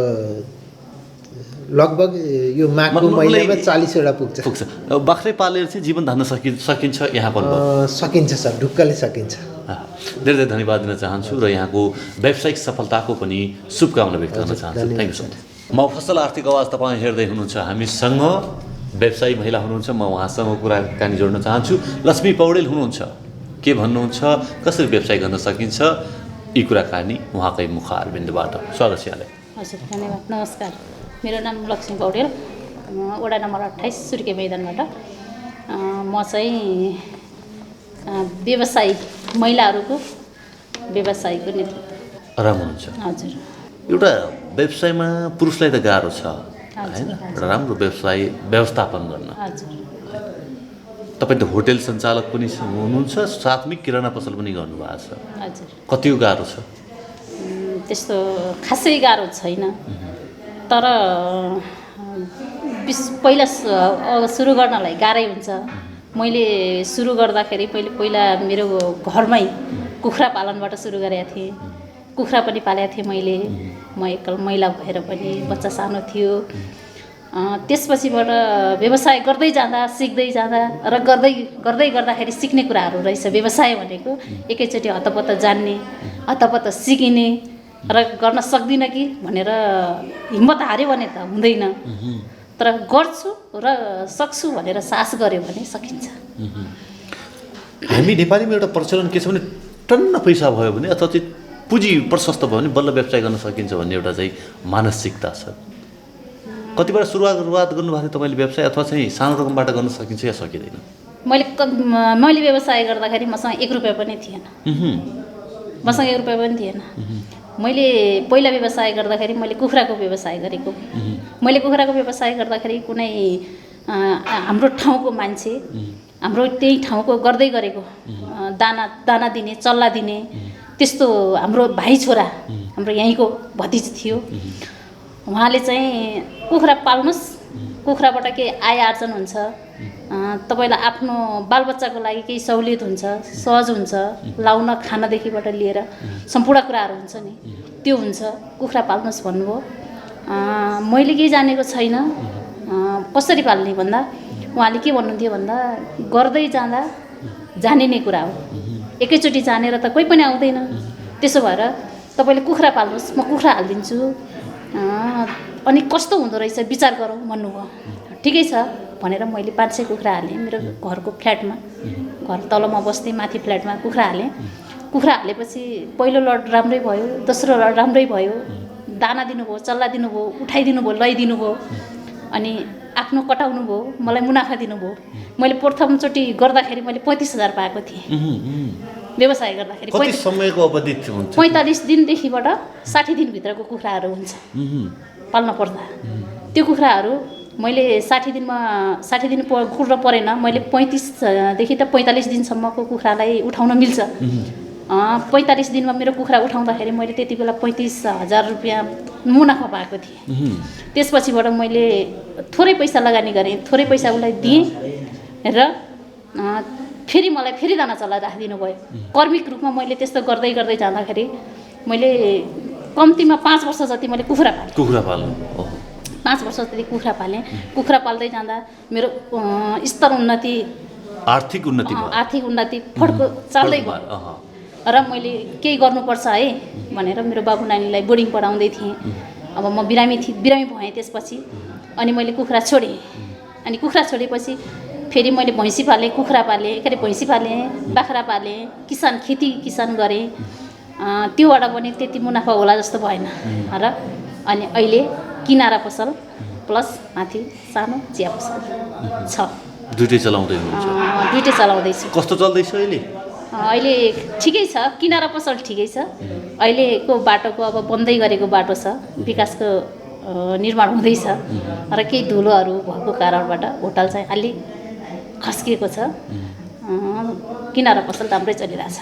लगभग यो माघको महिनामा 40वटा पुग्छ। बाख्रै पालेर चाहिँ जीवन धान्न सकिन्छ यहाँ पनि? सकिन्छ सर, ढुक्कले सकिन्छ। धेरै धेरै धन्यवाद दिन चाहन्छु र यहाँको व्यावसायिक सफलताको पनि शुभकामना व्यक्त गर्न चाहन्छु। Thank you so much. Mafasal Aarthik Aawaj तपाईँ हेर्दै हुनुहुन्छ। हामीसँग व्यवसायी महिला हुनुहुन्छ, म उहाँसँग कुराकानी जोड्न चाहन्छु। लक्ष्मी पौडेल हुनुहुन्छ, के भन्नुहुन्छ, कसरी व्यवसाय गर्न सकिन्छ, यी कुराकानी उहाँकै मुखारबिन्दबाट। स्वागत छ यहाँलाई। हजुर, धन्यवाद। नमस्कार, मेरो नाम लक्ष्मी पौडेल, वडा नम्बर 28 सुर्के मैदानबाट। म चाहिँ व्यवसायी, महिलाहरूको व्यवसायको नेतृत्व राम्रो हुन्छ। हजुर, एउटा व्यवसायमा पुरुषलाई त गाह्रो छ होइन, एउटा राम्रो व्यवसाय व्यवस्थापन गर्न। हजुर, तपाईँ त होटेल सञ्चालक पनि हुनुहुन्छ, साथमै किराना पसल पनि गर्नुभएको छ। हजुर, कति गाह्रो छ? त्यस्तो खासै गाह्रो छैन, तर पहिला सुरु गर्नलाई गाह्रै हुन्छ। मैले सुरु गर्दाखेरि पहिला मेरो घरमै कुखुरा पालनबाट सुरु गरेको थिएँ। कुखुरा पनि पालेको थिएँ मैले, म एकल महिला भएर पनि, बच्चा सानो थियो। त्यसपछिबाट व्यवसाय गर्दै जाँदा, सिक्दै जाँदा र गर्दै गर्दाखेरि सिक्ने कुराहरू रहेछ व्यवसाय भनेको। एकैचोटि हतपत्त जान्ने, हतपत्त सिकिने र गर्न सक्दिनँ कि भनेर हिम्मत हार्यो भने त हुँदैन, तर गर्छु र सक्छु भनेर साहस गऱ्यो भने सकिन्छ। हामी नेपालीमा एउटा प्रचलन के छ भने टन्न पैसा भयो भने अथवा चाहिँ पुँजी प्रशस्त भयो भने बल्ल व्यवसाय गर्न सकिन्छ भन्ने एउटा चाहिँ मानसिकता छ। कतिबाट सुरुवात गर्नुभएको थियो तपाईँले व्यवसाय, अथवा चाहिँ सानो रकमबाट गर्न सकिन्छ या सकिँदैन? मैले व्यवसाय गर्दाखेरि मसँग 1 रुपियाँ पनि थिएन, मसँग 1 रुपियाँ पनि थिएन। मैले पहिला व्यवसाय गर्दाखेरि मैले कुखुराको व्यवसाय गरेको। मैले कुखुराको व्यवसाय गर्दाखेरि कुनै हाम्रो ठाउँको मान्छे हाम्रो त्यही ठाउँको गर्दै गरेको दाना दिने चल्ला दिने त्यस्तो हाम्रो भाइ छोरा हाम्रो यहीँको भतिज थियो। उहाँले चाहिँ कुखुरा पाल्नुहोस्, कुखुराबाट केही आय आर्जन हुन्छ, तपाईँलाई आफ्नो बालबच्चाको लागि केही सहुलियत हुन्छ, सहज हुन्छ, लाउन खानादेखिबाट लिएर सम्पूर्ण कुराहरू हुन्छ नि, त्यो हुन्छ, कुखुरा पाल्नुहोस् भन्नुभयो। मैले केही जानेको छैन कसरी पाल्ने भन्दा उहाँले के भन्नुहुन्थ्यो भन्दा गर्दै जाँदा जानिने कुरा हो, एकैचोटि जानेर त कोही पनि आउँदैन, त्यसो भएर तपाईँले कुखुरा पाल्नुहोस्, म कुखुरा हालिदिन्छु, अनि कस्तो हुँदो रहेछ विचार गरौँ भन्नुभयो। ठिकै छ भनेर मैले 500 कुखुरा हालेँ मेरो घरको फ्ल्याटमा, घर तलमा बस्दै माथि फ्ल्याटमा कुखुरा हालेँ। कुखुरा हालेपछि पहिलो लट राम्रै भयो, दोस्रो लट राम्रै भयो, दाना दिनुभयो, चल्ला दिनुभयो, उठाइदिनु भयो, लैदिनु भयो, अनि आफ्नो कटाउनु भयो, मलाई मुनाफा दिनुभयो। मैले प्रथमचोटि गर्दाखेरि मैले 35,000 पाएको थिएँ व्यवसाय गर्दाखेरि। कति समयको अवधि हुन्छ? 45 दिनदेखिबाट 60 दिनभित्रको कुखुराहरू हुन्छ पाल्न पर्दा। त्यो कुखुराहरू मैले 60 दिन कुर्न परेन, मैले 35 देखि त 45 दिनसम्मको कुखुरालाई उठाउन मिल्छ। 45 दिनमा मेरो कुखुरा उठाउँदाखेरि मैले त्यति बेला 35,000 रुपियाँ मुनाफा पाएको थिएँ। त्यसपछिबाट मैले थोरै पैसा लगानी गरेँ, थोरै पैसा उसलाई दिएँ र फेरि मलाई फेरि दाना चल्ला राखिदिनु भयो। कर्मिक रूपमा मैले त्यस्तो गर्दै गर्दै जाँदाखेरि मैले कम्तीमा 5 वर्ष जति मैले कुखुरा पालेँ। 5 वर्ष जति कुखुरा पालेँ। कुखुरा पाल्दै जाँदा मेरो स्तर उन्नति, आर्थिक उन्नति फड्को चाल्दै गयो र मैले केही गर्नुपर्छ है भनेर मेरो बाबु नानीलाई बोर्डिङ पढाउँदै थिएँ। अब म बिरामी भएँ त्यसपछि, अनि मैले कुखुरा छोडेँ। अनि कुखुरा छोडेपछि फेरि मैले भैँसी पालेँ, कुखुरा पालेँ, भैँसी पालेँ, बाख्रा पालेँ, खेती किसान गरेँ। त्योबाट पनि त्यति मुनाफा होला जस्तो भएन र अनि अहिले किनारा पसल प्लस माथि सानो चिया पसल छ। दुईटै चलाउँदै हुनुहुन्छ? दुईटै चलाउँदैछु। कस्तो चल्दैछ अहिले? अहिले ठिकै छ, किनारा पसल ठिकै छ। अहिलेको बाटोको अब बन्दै गरेको बाटो छ, विकासको निर्माण हुँदैछ र केही धुलोहरू भएको कारणबाट होटल चाहिँ अलि खस्किएको छ। किनारा पसल राम्रै चलिरहेछ।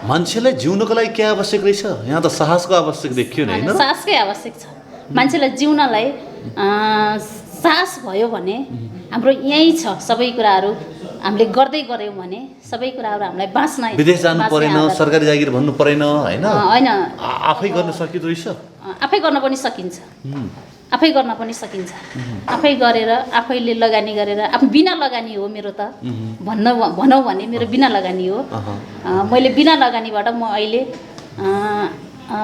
मान्छेलाई जिउनको लागि के आवश्यक रहेछ? यहाँ त साहसको आवश्यक देखियो नि हैन? साहसकै आवश्यक छ। मान्छेलाई जिउनलाई साहस भयो भने हाम्रो यहीँ छ सबै कुराहरू, हामीले गर्दै गऱ्यौँ भने सबै कुराहरू हामीलाई बाँच्न, विदेश जानु परेन, सरकारी जागिर भन्नु परेन हैन? हैन, आफै गर्न सकिँदो रहेछ। आफै गर्न पनि सकिन्छ, आफै गर्न पनि सकिन्छ। आफै गरेर आफैले लगानी गरेर, बिना लगानी हो मेरो त भनौँ भने मेरो बिना लगानी हो। मैले बिना लगानीबाट म अहिले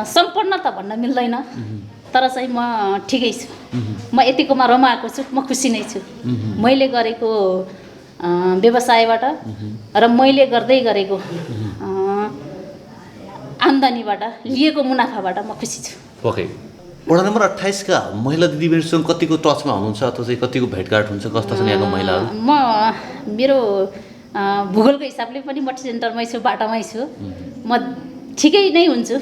सम्पन्न त भन्न मिल्दैन, तर चाहिँ म ठिकै छु। म यतिकोमा रमाएको छु, म खुसी नै छु। मैले गरेको व्यवसायबाट र मैले गर्दै गरेको आम्दानीबाट लिएको मुनाफाबाट म खुसी छु। ओके, वडा नम्बर 28 का महिला दिदीबहिनीसँग कतिको टचमा हुनुहुन्छ अथवा चाहिँ कतिको भेटघाट हुन्छ? कस्ता छन् यहाँको महिलाहरू? म मेरो भूगोलको हिसाबले पनि म सेन्टरमै छु, बाटामै छु, म ठिकै नै हुन्छु।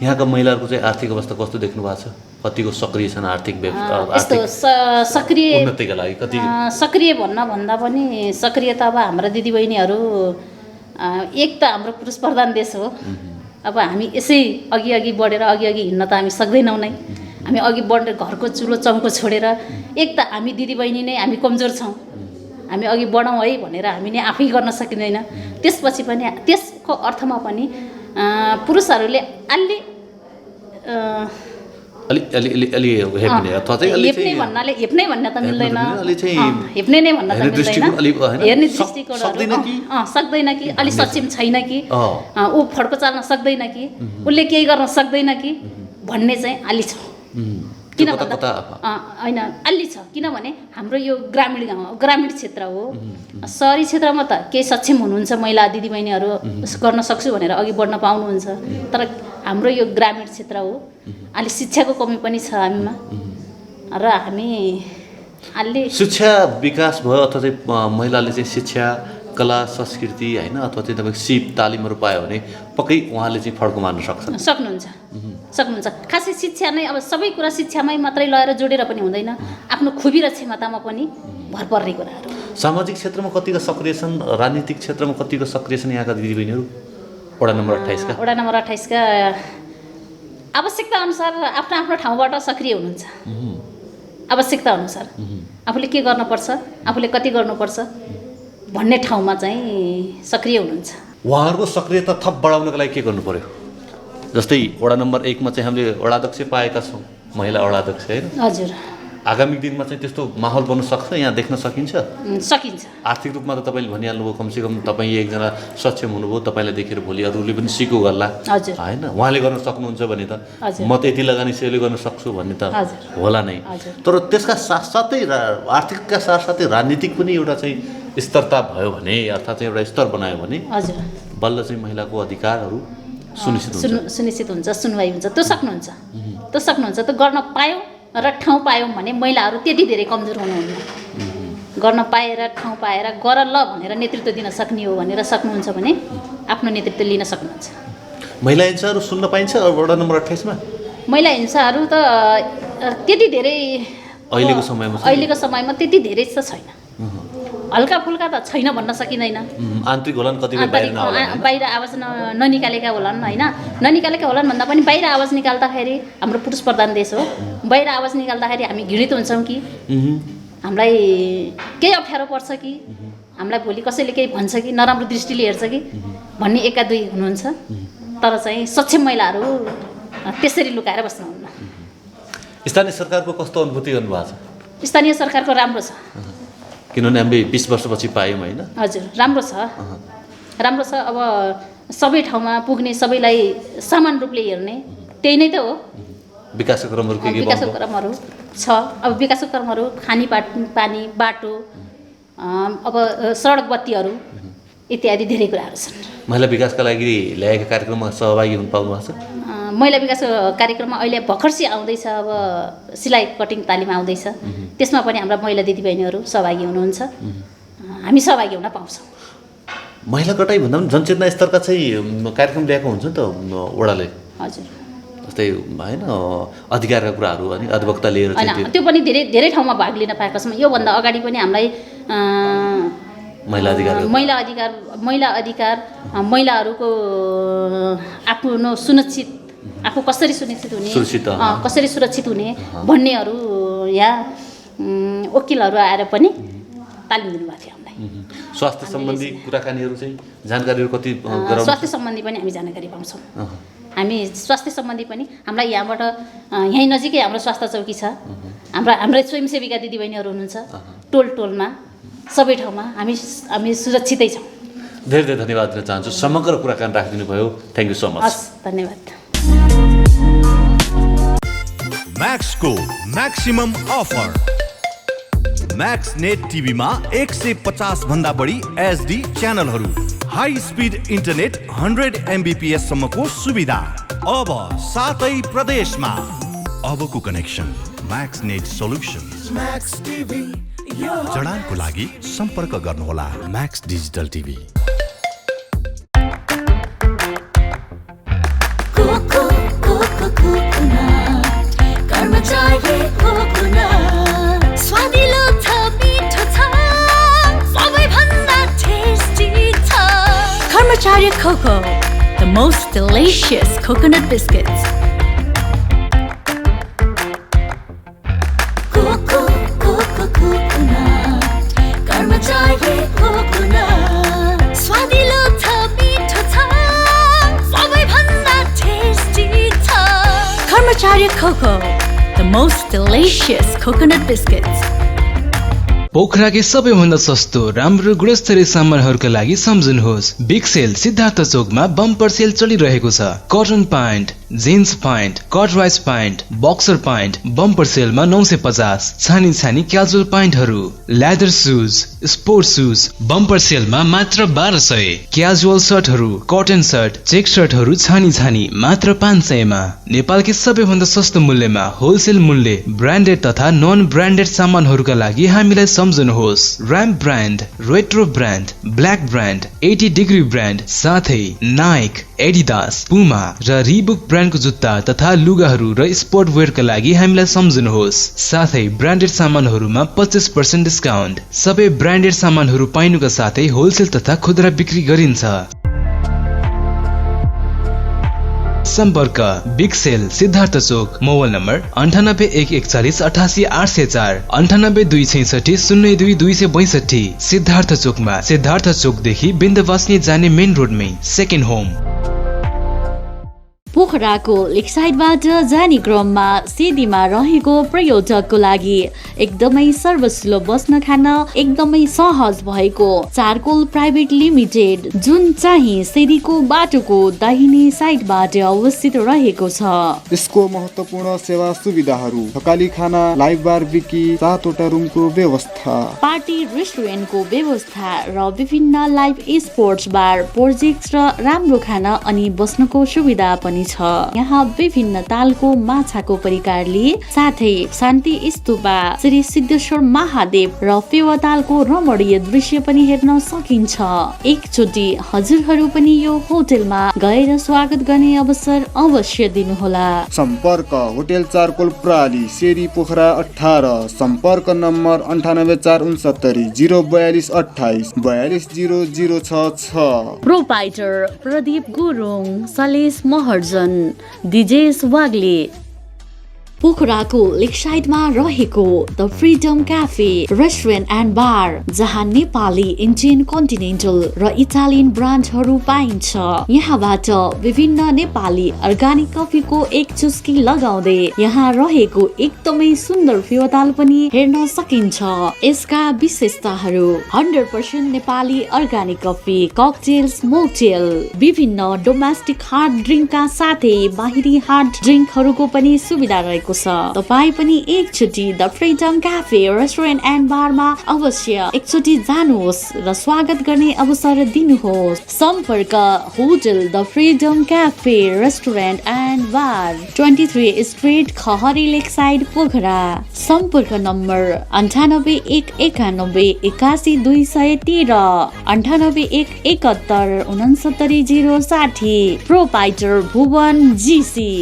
यहाँका महिलाहरूको चाहिँ आर्थिक अवस्था कस्तो देख्नु भएको छ? कतिको सक्रिय छन् आर्थिक सक्रिय उन्नतिका लागि? कति सक्रिय भन्दा पनि सक्रिय त अब हाम्रा दिदीबहिनीहरू, एक त हाम्रो पुरुष प्रधान देश हो। अब हामी यसै अघि बढेर अघि हिँड्न त हामी सक्दैनौँ नै। हामी अघि बढेर घरको चुलो चम्को छोडेर, एक त हामी दिदीबहिनी नै हामी कमजोर छौँ, हामी अघि बढौँ है भनेर हामी नै आफै गर्न सकिँदैन। त्यसपछि पनि त्यसको अर्थमा पनि पुरुषहरूले हेप्ने भन्न त मिल्दैन, हेप्ने नै भन्न त मिल्दैन। हेर्ने दृष्टिकोणहरू सक्दैन कि, अलि सक्षम छैन कि, ऊ फड्को चाल्न सक्दैन कि, उसले केही गर्न सक्दैन कि भन्ने चाहिँ अलि छ। किन भन्दा होइन, अलि छ, किनभने हाम्रो यो ग्रामीण क्षेत्र हो। सहरी क्षेत्रमा त केही सक्षम हुनुहुन्छ महिला दिदीबहिनीहरू, गर्न सक्छु भनेर अघि बढ्न पाउनुहुन्छ, तर हाम्रो यो ग्रामीण क्षेत्र हो, अलि शिक्षाको कमी पनि छ हामीमा र हामी अलि शिक्षा विकास भयो अथवा चाहिँ महिलाले चाहिँ शिक्षा कला संस्कृति होइन अथवा चाहिँ तपाईँको सिप तालिमहरू पायो भने पक्कै उहाँले चाहिँ फड्को मार्न सक्नुहुन्छ खासै शिक्षा नै अब सबै कुरा शिक्षामै मात्रै लगाएर जोडेर पनि हुँदैन आफ्नो खुबी र क्षमतामा पनि भर पर्ने कुराहरू सामाजिक क्षेत्रमा कतिको सक्रिय छन् राजनीतिक क्षेत्रमा कतिको सक्रिय छन् यहाँका दिदीबहिनीहरू वडा नम्बर 28 का वडा नम्बर 28 का आवश्यकता अनुसार आफ्नो आफ्नो ठाउँबाट सक्रिय हुनुहुन्छ आवश्यकता अनुसार आफूले के गर्नुपर्छ आफूले कति गर्नुपर्छ भन्ने ठाउँमा चाहिँ सक्रिय हुनुहुन्छ उहाँहरूको सक्रियता थप बढाउनको लागि के गर्नु पर्यो जस्तै वडा नम्बर 1 मा चाहिँ हामीले वडाध्यक्ष पाएका छौँ महिला वडाध्यक्ष हैन हजुर आगामी दिनमा चाहिँ त्यस्तो माहौल बन्न सक्छ यहाँ देख्न सकिन्छ सकिन्छ आर्थिक रूपमा त तपाईँले भनिहाल्नुभयो कमसेकम तपाईँ एकजना सक्षम हुनुभयो तपाईँलाई देखेर भोलि अरूले पनि सिको गर्ला होइन उहाँले गर्न सक्नुहुन्छ भने त म त यति लगानी सेले गर्न सक्छु भन्ने त होला नै तर त्यसका साथसाथै आर्थिकका साथसाथै राजनीतिक पनि एउटा चाहिँ स्तरता भयो भने अर्थात् चाहिँ एउटा स्तर बनायो भने बल्ल चाहिँ महिलाको अधिकारहरू सुनिश्चित हुन्छ सुनवाई हुन्छ त्यो सक्नुहुन्छ त्यो गर्न पायौँ र ठाउँ पायौँ भने महिलाहरू त्यति धेरै कमजोर हुनुहुन्न गर्न पाएर ठाउँ पाएर गर ल भनेर नेतृत्व दिन सक्ने हो भनेर सक्नुहुन्छ भने आफ्नो नेतृत्व लिन सक्नुहुन्छ महिला हिंसाहरू सुन्न पाइन्छ वडा नम्बर 28 मा महिला हिंसाहरू त त्यति धेरै अहिलेको समयमा त्यति धेरै त छैन हल्का फुल्का त छैन भन्न सकिँदैन आन्तरिक होलान् कतिपय बाहिर आवाज ननिकालेका होलान् होइन ननिकालेका होलान् भन्दा पनि बाहिर आवाज निकाल्दाखेरि हाम्रो पुरुष प्रधान देश हो बाहिर आवाज निकाल्दाखेरि हामी घृणित हुन्छौँ कि हामीलाई केही अप्ठ्यारो पर्छ कि हामीलाई भोलि कसैले केही भन्छ कि नराम्रो दृष्टिले हेर्छ कि भन्ने एका दुई हुनुहुन्छ तर चाहिँ सक्षम महिलाहरू त्यसरी लुकाएर बस्नुहुन्न स्थानीय सरकारको कस्तो अनुभूति गर्नुभएको छ स्थानीय सरकारको राम्रो छ किनभने हामीले 20 वर्षपछि पायौँ होइन हजुर राम्रो छ अब सबै ठाउँमा पुग्ने सबैलाई समान रूपले हेर्ने त्यही नै त हो विकासका क्रमहरू छ अब विकासका क्रमहरू खानी पानी बाटो अब सडक बत्तीहरू इत्यादि धेरै कुराहरू छन् महिला विकासका लागि ल्याएका कार्यक्रममा सहभागी हुन पाउनु भएको छ महिला विकास कार्यक्रममा अहिले भर्खरसी आउँदैछ अब सिलाइ कटिङ तालिम आउँदैछ त्यसमा पनि हाम्रा महिला दिदीबहिनीहरू सहभागी हुनुहुन्छ हामी सहभागी हुन पाउँछौँ महिला कटाइ भन्दा पनि जनचेतना स्तरका चाहिँ कार्यक्रम ल्याएको हुन्छ नि त वडाले हजुर जस्तै होइन अधिकारका कुराहरू अनि अधिवक्ता लिएर त्यो पनि धेरै धेरै ठाउँमा भाग लिन पाएका छौँ योभन्दा अगाडि पनि हामीलाई महिला अधिकार महिलाहरूको आफ्नो सुरक्षित आफू कसरी सुनिश्चित हुने कसरी सुरक्षित हुने भन्नेहरू यहाँ वकिलहरू आएर पनि तालिम दिनुभएको थियो हामीलाई स्वास्थ्य सम्बन्धी कुराकानीहरू चाहिँ जानकारीहरू कति स्वास्थ्य सम्बन्धी पनि हामी जानकारी पाउँछौँ हामी स्वास्थ्य सम्बन्धी पनि हामीलाई यहाँबाट यहीँ नजिकै हाम्रो स्वास्थ्य चौकी छ हाम्रा स्वयंसेविका दिदीबहिनीहरू हुनुहुन्छ टोलमा सबै ठाउँमा हामी सुरक्षितै छौँ धेरै धेरै धन्यवाद दिन चाहन्छु समग्र कुराकानी राखिदिनु भयो थ्याङ्क यू सो मच धन्यवाद मैक्सको मैक्सिमम अफर मैक्स नेट टिभीमा 150 भन्दा बढी एचडी च्यानलहरू हाई स्पिड इन्टरनेट 100 MBPS सम्मको सुविधा अब सातै प्रदेशमा अबको connection Max Net Solutions Max TV जडानको लागि सम्पर्क गर्नुहोला मैक्स डिजिटल टिभी स्वादिलो छ मिठो छ सबैभन्दा टेस्टी छ Karmachari coco the most delicious coconut biscuits Karmachari coconut स्वादिलो छ मिठो छ सबैभन्दा टेस्टी छ Karmachari coco the most delicious coconut biscuits पोखराकै सबैभन्दा सस्तो राम्रो गुणस्तरीय सामानहरूका लागि सम्झनुहोस् बिग सेल सिद्धार्थ चोकमा बम्पर सेल चलिरहेको छ कटन प्यान्ट जेन्स प्यान्ट, कटराइज प्यान्ट, बक्सर प्यान्ट बम्पर सेलमा 950, छानी छानी क्याजुअल प्यान्टहरू, leather shoes, sport shoes bumper सेलमा मात्र 1200, क्याजुअल सर्टहरू, कटन सर्ट, चेक सर्टहरू छानी छानी मात्र 500 मा। नेपालकै सबैभन्दा सस्तो मूल्यमा होलसेल मूल्य ब्रान्डेड तथा नन ब्रान्डेड सामानहरूका लागि हामीलाई सम्झनुहोस्। Ramp brand, retro brand, black brand, 80 degree brand साथै नाइक, एडिडास, पुमा र रिबुक ब्रान्डको जुत्ता तथा लुगाहरू र स्पोर्ट वेयरका लागि हामीलाई सम्झनुहोस्। साथै ब्रान्डेड सामानहरूमा 25% डिस्काउन्ट। सबै ब्रान्डेड सामानहरू पाइनुका साथै होलसेल तथा खुद्रा बिक्री गरिन्छ। सम्पर्क बिग सेल सिद्धार्थ चोक, मोबाइल नम्बर 9814188804, 9826602262। सिद्धार्थ चोकमा, सिद्धार्थ चोकदेखि बिन्दवासनी जाने मेन रोडमै सेकेन्ड होम। पोखराको लेकसाइडबाट जाने क्रममा सिधीमा रहेको पर्यटकको लागि एकदमै सर्वसुलभ बस्न खान एकदमै सहज भएको चारकोल प्राइभेट लिमिटेड, जुन चाहिँ सिधीको बाटोको दाहिने साइडबाट अवस्थित रहेको छ। यसको महत्त्वपूर्ण सेवा सुविधाहरू: थकाली खाना, लाइभ बार विकी, 7वटा रुमको व्यवस्था, पार्टी रेस्टुरेन्टको व्यवस्था र विभिन्न लाइभ स्पोर्ट्स बार, प्रोजेक्ट र राम्रो खाना अनि बस्नको सुविधा पनि छ। यहाँ विभिन्न तालको माछाको परिकारले साथै शान्ति स्तूपा, श्री सिद्धेश्वर महादेव र फेवातालको रमणीय दृश्य पनि हेर्न सकिन्छ। एकचोटि हजुरहरू पनि यो होटलमा गएर स्वागत गर्ने अवसर अवश्य दिनुहोला। सम्पर्क होटल चारकोल प्राली, शेरी पोखरा 18, सम्पर्क नम्बर 98469 04228 42066। प्रोपाइटर प्रदीप गुरुङ, सलेश महर्जन, दिजेश वाग्ले। पोखराको लेकसाइडमा रहेको the freedom cafe restaurant and बार, जहाँ नेपाली, इन्डियन, कन्टिनेन्टल र इटालियन ब्रान्डहरू पाइन्छ। यहाँबाट विभिन्न नेपाली अर्गानिक कफीको एक चुस्की लगाउँदै यहाँ रहेको एकदमै सुन्दर फेवाताल पनि हेर्न सकिन्छ। यसका विशेषताहरू: 100% नेपाली अर्गानिक कफी, ककटेल्स, मोकटेल, विभिन्न डोमेस्टिक हार्ड ड्रिङ्कका साथै बाहिरी हार्ड ड्रिङ्कहरूको पनि सुविधा रहेको छ। तपाई पनि एकचोटि the freedom cafe restaurant and बारमा अवश्य एकचोटि जानुहोस् र स्वागत गर्ने अवसर दिनुहोस्। सम्पर्क hotel the freedom cafe restaurant and bar, 23 street, Khahari lakeside, Pokhara. सम्पर्क नम्बर 9819816060, 9817169060। प्रोपाइटर भुवन जीसी।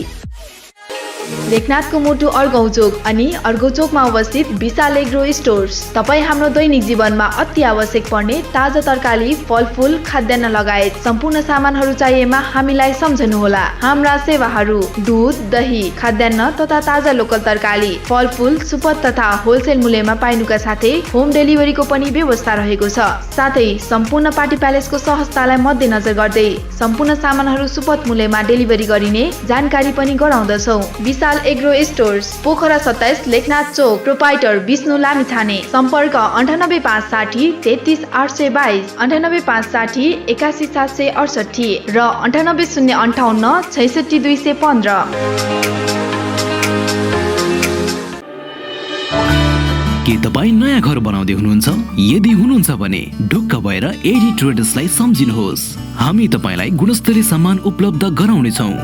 लेखनाथको मुटु अर्घौचोक अनि अर्घौचोकमा अवस्थित विशाल एग्रो स्टोर्स तपाईँ हाम्रो दैनिक जीवनमा अति आवश्यक पर्ने ताजा तरकारी, फलफुल, खाद्यान्न लगायत सम्पूर्ण सामानहरू चाहिएमा हामीलाई सम्झनुहोला। हाम्रा सेवाहरू: दुध, दही, खाद्यान्न तथा ताजा लोकल तरकारी, फलफुल, सुपथ तथा होलसेल मूल्यमा पाइनुका साथै होम डेलिभरीको पनि व्यवस्था रहेको छ। साथै सम्पूर्ण पार्टी प्यालेसको सहजतालाई मध्यनजर गर्दै सम्पूर्ण सामानहरू सुपथ मूल्यमा डेलिभरी गरिने जानकारी पनि गराउँदछौँ। विशाल एग्रो स्टोर्स, पोखरा 27, लेखनाथ चोक। प्रोपाइटर विष्णु लामिछाने। सम्पर्क 98560 33822, 98560 81768 र 98058 66215। के तपाईँ नयाँ घर बनाउँदै हुनुहुन्छ? यदि हुनुहुन्छ भने ढुक्क भएर एडी ट्रेडर्सलाई सम्झिनुहोस्। हामी तपाईँलाई गुणस्तरीय सामान उपलब्ध गराउनेछौँ।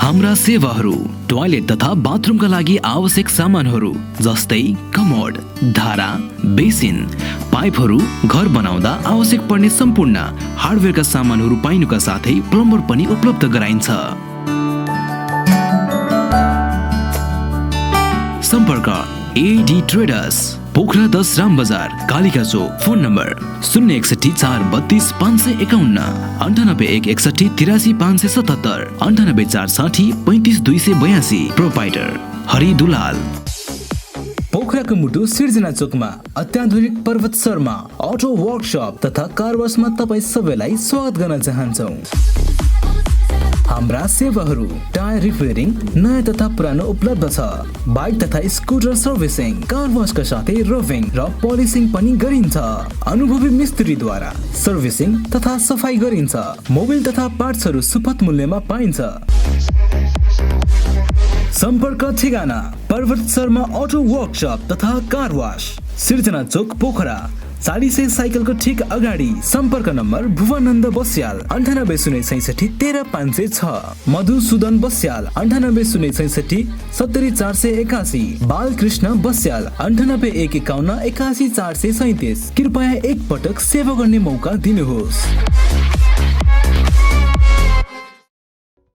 हाम्रा सेवाहरू: टोयलेट तथा बाथरुमका लागि आवश्यक सामानहरू जस्तै कमोड, धारा, बेसिन, पाइपहरू, घर बनाउँदा आवश्यक पर्ने सम्पूर्ण हार्डवेयरका सामानहरू पाइनुका साथै प्लम्बर पनि उपलब्ध गराइन्छ। सम्पर्क AD traders, Pokhara 10 Ram Bazaar, Kalika Chowk. Phone number 061 432 551, 98161 83 577, 98460 35 282। Proprietor Hari Dulal. पोखराको मुटु सिर्जना चोकमा अत्याधुनिक पर्वत शर्मा अटो वर्कशप तथा कार वासमा तपाईँ सबैलाई स्वागत गर्न चाहन्छौँ। हाम्रा सेवाहरू टायर रिपेयरिङ नयाँ तथा पुरानो उपलब्ध छ। बाइक तथा स्कुटर सर्भिसिङ, कार वाशका साथै रभिङ र पोलिसिङ पनि गरिन्छ। अनुभवी मिस्त्रीद्वारा सर्भिसिङ तथा सफाई गरिन्छ। मोबिल तथा पार्ट्सहरू सुपथ मूल्यमा पाइन्छ। सम्पर्क ठेगाना पर्वत शर्मा अटो वर्कशप तथा कार वाश, सिर्जना चोक पोखरा। 400 साइकलको ठिक अगाडि। सम्पर्क नम्बर भुवनन्द बस्याल 9806 13506, मधुसूदन बस्याल 9806 70481, बालकृष्ण बस्याल 9851 81437। कृपया एक पटक सेवा गर्ने मौका दिनुहोस्।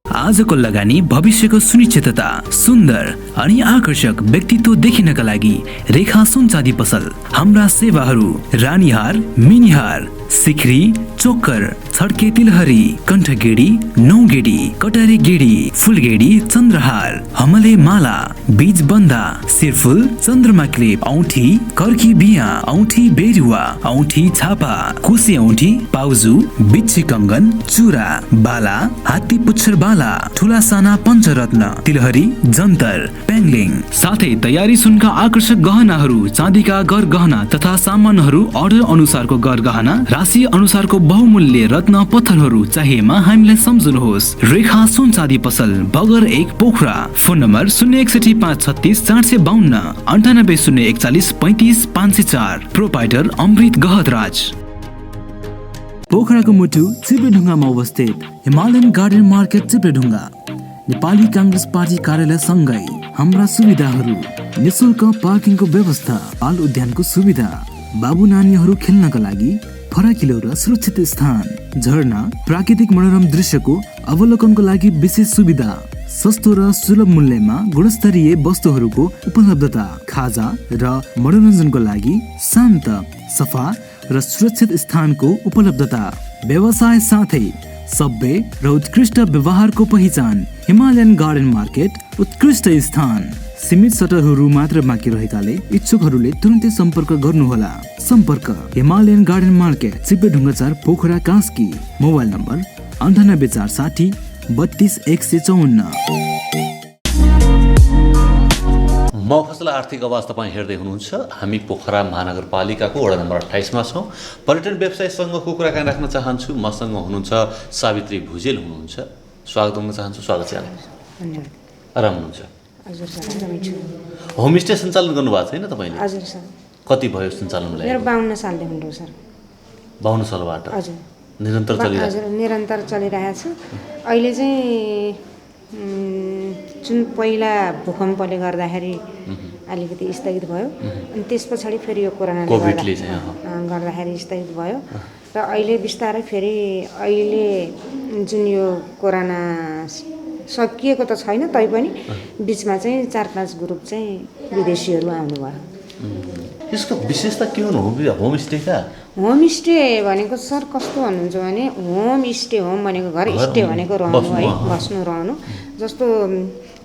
आजको लगानी भविष्यको सुनिश्चितता, सुन्दर अनि आकर्षक व्यक्तित्व देखिनका लागि रेखा सुन चाँदी पसल। हाम्रा सेवाहरू रानीहार, मिनिहार, सिक्री, चोकर, छड्के तिलहरी, कण्ठगेडी, नौगेडी, कटारे गेडी, फुलगेडी, चन्द्रहार, हमले माला, बीज बन्दा, सिरफुल, चन्द्रमा क्लिप, औँठी, कर्की बिया, औँठी बेरुवा, औँठी छापा, कुसी औँठी, पाउजु, बिच्छी कङ्गन, चुरा, बाला, हात्ती पुच्छर बाला, ठुला साना पञ्चरत्न, तिलहरी, जन्तर, पेङ्लिङ, साथै तयारी सुनका आकर्षक गहनाहरू, चाँदीका गर गहना तथा सामानहरू अर्डर अनुसारको गर गहना, राशि अनुसारको बहुमूल्य रत्न पत्थरहरू चाहिएमा हामीलाई सम्झनुहोस्। रेखा सुन चाँदी पसल, Bagar 1 Pokhara. Phone number 061 536 452, 98 041 35 504। Proprietor Amrit Gahatraj. पोखराको मुटु चिप्लेढुङ्गामा अवस्थित Himalayan garden market Chipledhunga Nepali Congress party कार्यालय सँगै हाम्रा सुविधाहरू: निशुल्क पार्किङको व्यवस्था, बाल उद्यानको सुविधा, बाबु नानीहरू खेल्नका लागि फराकिलो र सुरक्षित स्थान, झरना, प्राकृतिक मनोरम दृश्यको अवलोकनको लागि विशेष सुविधा, सस्तो र सुलभ मूल्यमा गुणस्तरीय वस्तुहरूको उपलब्धता, खाजा र मनोरञ्जनको लागि शान्त, सफा र सुरक्षित स्थानको उपलब्धता, व्यवसाय साथै सभ्य र उत्कृष्ट व्यवहारको पहिचान। हिमालयन गार्डन मार्केट उत्कृष्ट स्थान। सीमित सटरहरू मात्र बाँकी रहेकाले इच्छुकहरूले तुरन्तै सम्पर्क गर्नुहोला। सम्पर्क Himalayan garden market, Chipledhunga 4 Pokhara Kaski. Mobile number 98460 32154। Mafasal Aarthik Aawaj तपाईँ हेर्दै हुनुहुन्छ। हामी पोखरा महानगरपालिकाको वडा नम्बर 28मा छौँ। पर्यटन व्यवसायसँगको कुराकानी राख्न चाहन्छु। मसँग हुनुहुन्छ सावित्री भुजेल हुनुहुन्छ। स्वागत गर्न चाहन्छु। स्वागत छ। आराम हुनुहुन्छ? हजुर सर, आरामै छु। होमस्टे सञ्चालन गर्नुभएको छैन तपाईँले? हजुर सर। कति भयो सञ्चालनलाई? मेरो 52 सालदेखि हो सर। 52 सालबाट? हजुर। निरन्तर चलिरहेको? हजुर, निरन्तर चलिरहेको छ। अहिले चाहिँ जुन पहिला भूकम्पले गर्दाखेरि अलिकति स्थगित भयो, अनि त्यस पछाडि फेरि यो कोरोनाले गर्दाखेरि स्थगित भयो र अहिले बिस्तारै फेरि अहिले जुन यो कोरोना सकिएको त छैन, तैपनि बिचमा चाहिँ 4-5 ग्रुप चाहिँ विदेशीहरू आउनुभयो। यसको विशेषता के हो होमस्टेका? होमस्टे भनेको सर कस्तो भन्नुहुन्छ भने होमस्टे, होम भनेको घर, स्टे भनेको रहनु है, बस्नु रहनु।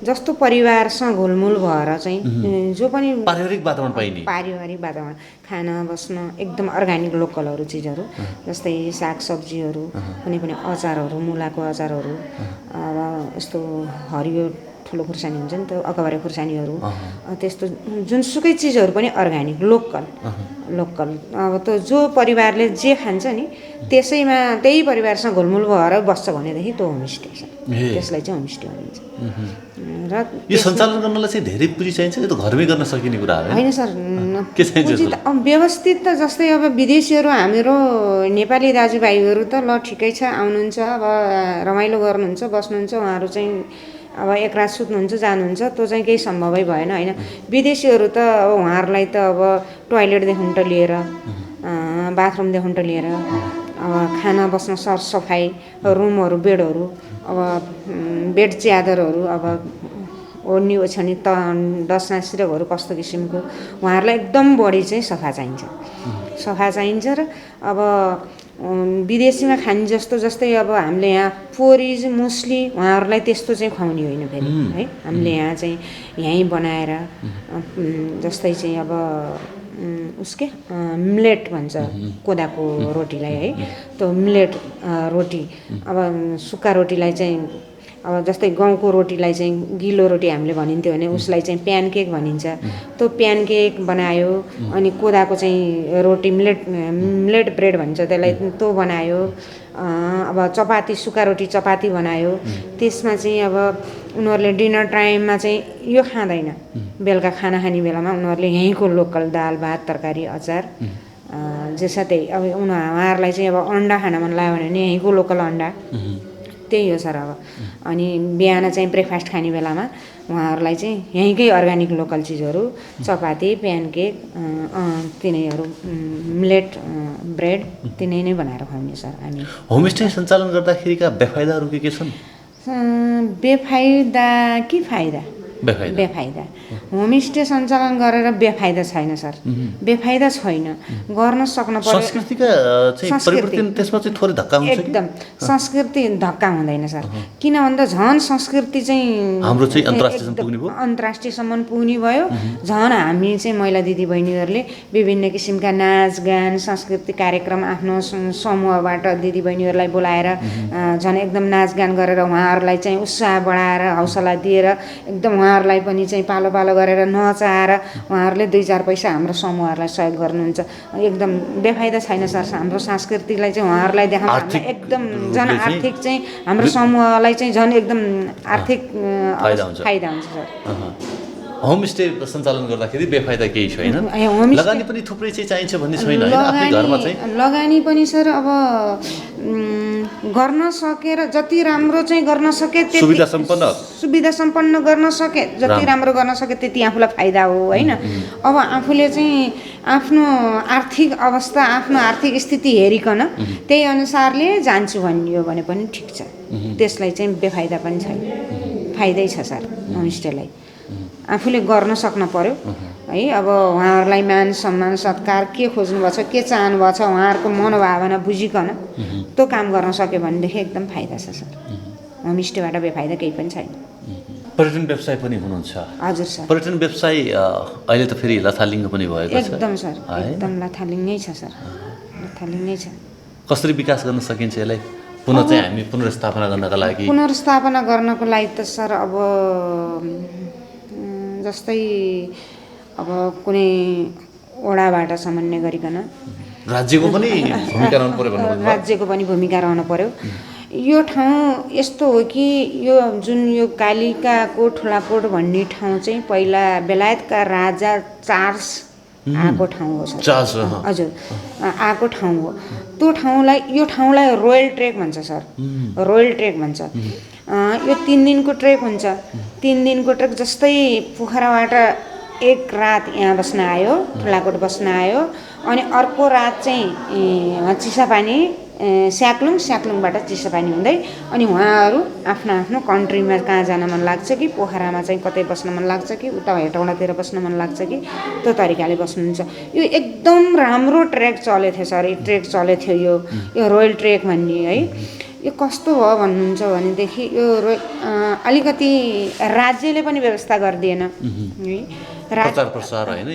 जस्तो परिवारसँग घुलमुल भएर चाहिँ जो पनि पारिवारिक वातावरण पाइने, पारिवारिक वातावरण, खाना बस्न एकदम अर्ग्यानिक लोकलहरू चिजहरू, जस्तै सागसब्जीहरू, कुनै पनि अचारहरू, मुलाको अचारहरू, अब यस्तो हरियो ठुलो खुर्सानी हुन्छ नि, त्यो अकबरे खुर्सानीहरू, त्यस्तो जुनसुकै चिजहरू पनि अर्ग्यानिक लोकल। अब त जो परिवारले जे खान्छ नि त्यसैमा त्यही परिवारसँग घुलमुल भएर बस्छ भनेदेखि त्यो होमस्टे छ। त्यसलाई चाहिँ होमस्टे भनिन्छ। र यो सञ्चालन गर्नलाई चाहिँ धेरै पुँजी चाहिन्छ? यो त घरमै गर्न सकिने कुरा हो होइन सर। के चाहिन्छ? व्यवस्थित त जस्तै अब विदेशीहरू हाम्रो नेपाली दाजुभाइहरू त ल ठिकै छ, आउनुहुन्छ, अब रमाइलो गर्नुहुन्छ, बस्नुहुन्छ, उहाँहरू चाहिँ अब एक रात सुत्नुहुन्छ, जानुहुन्छ, त्यो चाहिँ केही सम्भवै भएन होइन। विदेशीहरू त अब उहाँहरूलाई त अब टोयलेटदेखि त लिएर बाथरुमदेखि त लिएर अब खाना बस्न सरसफाइ, रुमहरू, बेडहरू, अब बेड च्यादरहरू, अब ओढ्नी ओछ्याउनी त डसना सिरकहरू कस्तो किसिमको, उहाँहरूलाई एकदम बढी चाहिँ सफा चाहिन्छ र अब विदेशीमा खाने जस्तै अब हामीले यहाँ पोरिज मुस्ली उहाँहरूलाई त्यस्तो चाहिँ खुवाउने होइन फेरि है। हामीले यहाँ चाहिँ यहीँ बनाएर जस्तै चाहिँ अब उसके मिलेट भन्छ कोदाको रोटीलाई है, त्यो मिलेट रोटी, अब सुक्खा रोटीलाई चाहिँ अब जस्तै गहुँको रोटीलाई चाहिँ गिलो रोटी हामीले भनिन्थ्यो भने उसलाई चाहिँ प्यानकेक भनिन्छ। त्यो प्यानकेक बनायो। अनि कोदाको चाहिँ रोटी मिलेट ब्रेड भन्छ त्यसलाई, त्यो बनायो। अब चपाती, सुक्खा रोटी चपाती बनायो। त्यसमा चाहिँ अब उनीहरूले डिनर टाइममा चाहिँ यो खाँदैन, बेलुका खाना खाने बेलामा उनीहरूले यहीँको लोकल दाल भात तरकारी अचार जे साथै अब उहाँहरूलाई चाहिँ अब अन्डा खान मन लाग्यो भने यहीँको लोकल अन्डा, त्यही हो सर। अब अनि बिहान चाहिँ ब्रेकफास्ट खाने बेलामा उहाँहरूलाई चाहिँ यहीँकै अर्ग्यानिक लोकल चिजहरू चपाती प्यानकेक तिनैहरू मिलेट ब्रेड तिनै नै बनाएर खुवाउने सर हामी। होमस्टे सञ्चालन गर्दाखेरिका बेफाइदाहरू के छन्? बेफाइदा कि फाइदा? बेफाइदा। होमस्टे सञ्चालन गरेर बेफाइदा छैन सर, बेफाइदा छैन। गर्न सक्न पर्यो। संस्कृतिका चाहिँ परिवर्तन त्यसमा चाहिँ थोरै धक्का हुन्छ। एकदम संस्कृति धक्का हुँदैन सर, किन भन्दा झन् संस्कृति चाहिँ हाम्रो चाहिँ अन्तर्राष्ट्रियसम्म पुग्ने भयो, अन्तर्राष्ट्रियसम्म पुग्ने भयो। झन् हामी चाहिँ महिला दिदीबहिनीहरूले विभिन्न किसिमका नाचगान सांस्कृतिक कार्यक्रम आफ्नो समूहबाट दिदीबहिनीहरूलाई बोलाएर झन् एकदम नाचगान गरेर उहाँहरूलाई चाहिँ उत्साह बढाएर हौसला दिएर एकदम उहाँहरूलाई पनि चाहिँ पालो पालो गरेर नचाएर उहाँहरूले 2-4 पैसा हाम्रो समूहहरूलाई सहयोग गर्नुहुन्छ। एकदम बेफाइदा छैन सर। हाम्रो संस्कृतिलाई चाहिँ उहाँहरूलाई देखाउन एकदम झन् आर्थिक चाहिँ हाम्रो समूहलाई चाहिँ झन् एकदम आर्थिक फाइदा हुन्छ सर। होमस्टे सञ्चालन गर्दाखेरि बेफाइदा केही छैन, लगानी पनि थुप्रै चाहिँ चाहिन्छ भन्ने छैन हैन? आफ्नै घरमा चाहिँ लगानी पनि सर अब गर्न सकेर जति राम्रो चाहिँ गर्न सके त्यति सुविधा सम्पन्न गर्न सके, जति राम्रो गर्न सके त्यति आफूलाई फाइदा हो हैन? अब आफूले चाहिँ आफ्नो आर्थिक अवस्था आफ्नो आर्थिक स्थिति हेरिकन त्यही अनुसारले जान्छु भन्ने हो भने पनि ठिक छ। त्यसलाई चाहिँ बेफाइदा पनि छैन, फाइदै छ सर। होमस्टेलाई आफूले गर्न सक्न पर्यो है। अब उहाँहरूलाई मान सम्मान सत्कार के खोज्नुभएको छ, के चाहनुभएको छ, उहाँहरूको मनोभावना बुझिकन त्यो काम गर्न सक्यो भनेदेखि एकदम फाइदा छ सर। होमस्टेबाट बेफाइदा केही पनि छैन। पर्यटन व्यवसाय पनि हुनुहुन्छ? हजुर सर। पर्यटन व्यवसाय अहिले त फेरि लथालिङ्ग पनि भएको छ। एकदम सर, एकदम लथालिङ्गै छ सर, लथालिङ्गै छ। कसरी विकास गर्न सकिन्छ यसलाई? पुनः चाहिँ हामी पुनर्स्थापना गर्नका लागि त सर अब जस्तै अब कुनै वडाबाट समन्वय गरिकन राज्यको पनि भूमिका रहनु पर्यो भन्नुभयो। राज्यको पनि भूमिका रहनु पर्यो। यो ठाउँ यस्तो हो कि यो जुन यो कालिकाको ठुलाकोट भन्ने ठाउँ चाहिँ पहिला बेलायतका राजा चार्ल्स आएको ठाउँ हो सर। हजुर, आएको ठाउँ हो। त्यो ठाउँलाई यो ठाउँलाई रोयल ट्रेक भन्छ सर, रोयल ट्रेक भन्छ। यो 3 दिनको ट्रेक हुन्छ। 3 दिनको ट्रेक जस्तै पोखराबाट एक रात यहाँ बस्न आयो, ठुलाकोट बस्न आयो, अनि अर्को रात चाहिँ चिसापानी स्याक्लुङबाट चिसापानी हुँदै अनि उहाँहरू आफ्नो आफ्नो कन्ट्रीमा कहाँ जान मन लाग्छ कि पोखरामा चाहिँ कतै बस्न मन लाग्छ कि उता हेटौँडातिर बस्न मन लाग्छ कि त्यो तरिकाले बस्नुहुन्छ। यो एकदम राम्रो ट्रेक चलेको थियो सर, ट्रेक चलेको थियो यो रोयल ट्रेक भन्ने है। यो कस्तो भयो भन्नुहुन्छ भनेदेखि यो अलिकति राज्यले पनि व्यवस्था गरिदिएन है, प्रचार प्रसार हैन,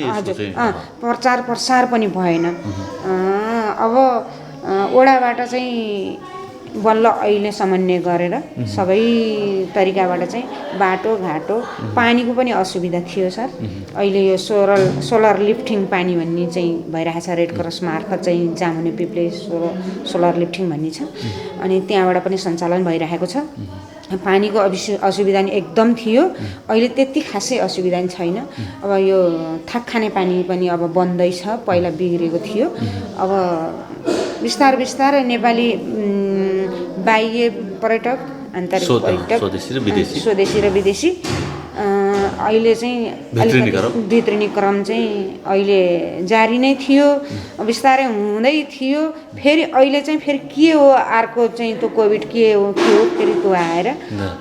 प्रचार प्रसार पनि भएन। अब ओडाबाट चाहिँ बल्ल अहिले समन्वय गरेर सबै तरिकाबाट चाहिँ बाटोघाटो पानीको पनि असुविधा थियो सर। अहिले यो सोलर लिफ्टिङ पानी भन्ने चाहिँ भइरहेको छ, रेड क्रस मार्फत चाहिँ जामुने पिप्ले सोलर लिफ्टिङ भन्ने छ, अनि त्यहाँबाट पनि सञ्चालन भइरहेको छ। पानीको असुविधा नि एकदम थियो, अहिले त्यति खासै असुविधा नि छैन। अब यो थाक खाने पानी पनि अब बन्दैछ, पहिला बिग्रेको थियो। अब बिस्तारै नेपाली बाह्य पर्यटक आन्तरिक पर्यटक स्वदेशी र विदेशी अहिले चाहिँ भित्रिने क्रम चाहिँ अहिले जारी नै थियो, बिस्तारै हुँदै थियो। फेरि अहिले चाहिँ फेरि के हो अर्को चाहिँ त्यो कोभिड के हो फेरि त्यो आएर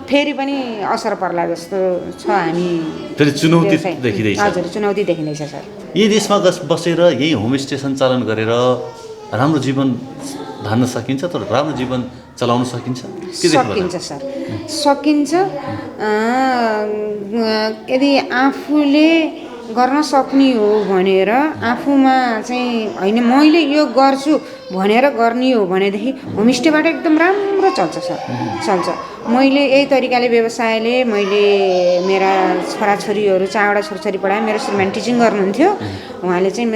फेरि पनि असर पर्ला जस्तो छ। हामी फेरि चुनौती देखिँदैछ। हजुर, चुनौती देखिँदैछ सर। यही देशमा बसेर यही होमस्टे सञ्चालन गरेर राम्रो जीवन धान्न सकिन्छ, तर राम्रो जीवन चलाउन सकिन्छ? सकिन्छ सर, सकिन्छ। यदि आफूले गर्न सक्ने हो भनेर आफूमा चाहिँ होइन मैले यो गर्छु भनेर गर्ने हो भनेदेखि होमस्टेबाट एकदम राम्रो चल्छ सर चल्छ। मैले यही तरिकाले व्यवसायले मैले मेरा छोराछोरीहरू 4वटा छोराछोरी पढाएँ। मेरो श्रीमान टिचिङ गर्नुहुन्थ्यो, उहाँले चाहिँ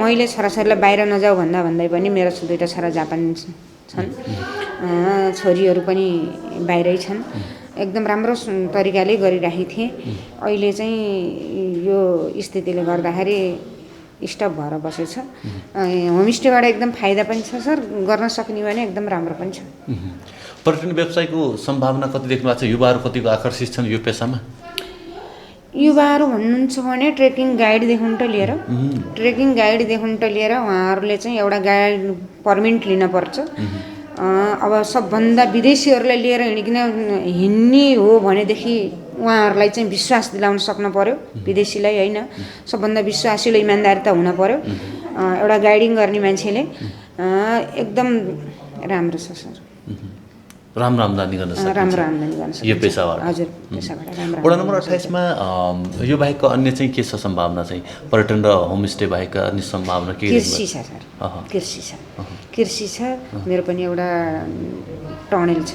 मैले छोराछोरीलाई बाहिर नजाऊ भन्दै पनि मेरो 2टा छोरा जापान छन्, छोरीहरू पनि बाहिरै छन्। एकदम राम्रो तरिकाले गरिराखेको थिएँ। अहिले चाहिँ यो स्थितिले गर्दाखेरि स्टप भएर बसेछ। होमस्टेबाट एकदम फाइदा पनि छ सर, गर्न सक्ने भने एकदम राम्रो पनि छ। पर्यटन व्यवसायको सम्भावना कति देख्नु भएको छ? युवाहरू कतिको आकर्षित छन् यो पेसामा? युवाहरू भन्नुहुन्छ भने ट्रेकिङ गाइडदेखि लिएर उहाँहरूले चाहिँ एउटा गाइड पर्मिट लिन पर्छ। अब सबभन्दा विदेशीहरूलाई लिएर हिँड्ने हो भनेदेखि उहाँहरूलाई चाहिँ विश्वास दिलाउन सक्नु पर्यो, विदेशीलाई होइन, सबभन्दा विश्वासिलो इमान्दारिता हुन पर्यो एउटा गाइडिङ गर्ने मान्छेले। एकदम राम्रो छ सर, राम्रो आम्दानी गर्न सक्छ, राम्रो आम्दानी गर्न सक्छ यो पेसाबाट। हजुर, पेसाबाट राम्रो। वडा नम्बर 28 मा यो बाहेकको अन्य चाहिँ के छ सम्भावना चाहिँ? पर्यटन र होमस्टे बाहेकका अन्य सम्भावना के? कृषि छ सर, कृषि छ। मेरो पनि एउटा टनेल छ,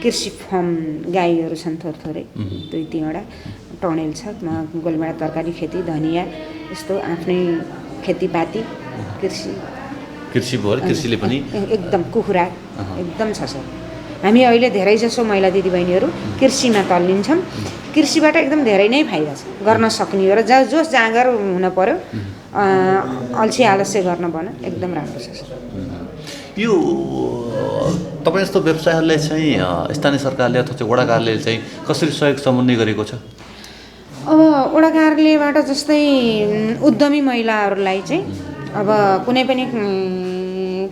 कृषि फार्म गाईहरू छन् थोरै 2-3वटा टनेल छ। गोलमाडा तरकारी खेती, धनिया यस्तो आफ्नै खेतीपाती कृषि भयो। कृषिले पनि एकदम कुखुरा एकदम छ सर। हामी अहिले धेरै जसो महिला दिदीबहिनीहरू कृषिमा तल्लिन्छौँ। कृषिबाट एकदम धेरै नै फाइदा छ, गर्न सक्ने हो र जोस जाँगर हुन पर्यो, अल्छी आलस्य गर्न भन, एकदम राम्रो छ सर। यो तपाईँ जस्तो व्यवसायहरूलाई चाहिँ स्थानीय सरकारले अथवा चाहिँ वडा कार्यालयले चाहिँ कसरी सहयोग समन्वय गरेको छ? अब वडा कार्यालयबाट जस्तै उद्यमी महिलाहरूलाई चाहिँ अब कुनै पनि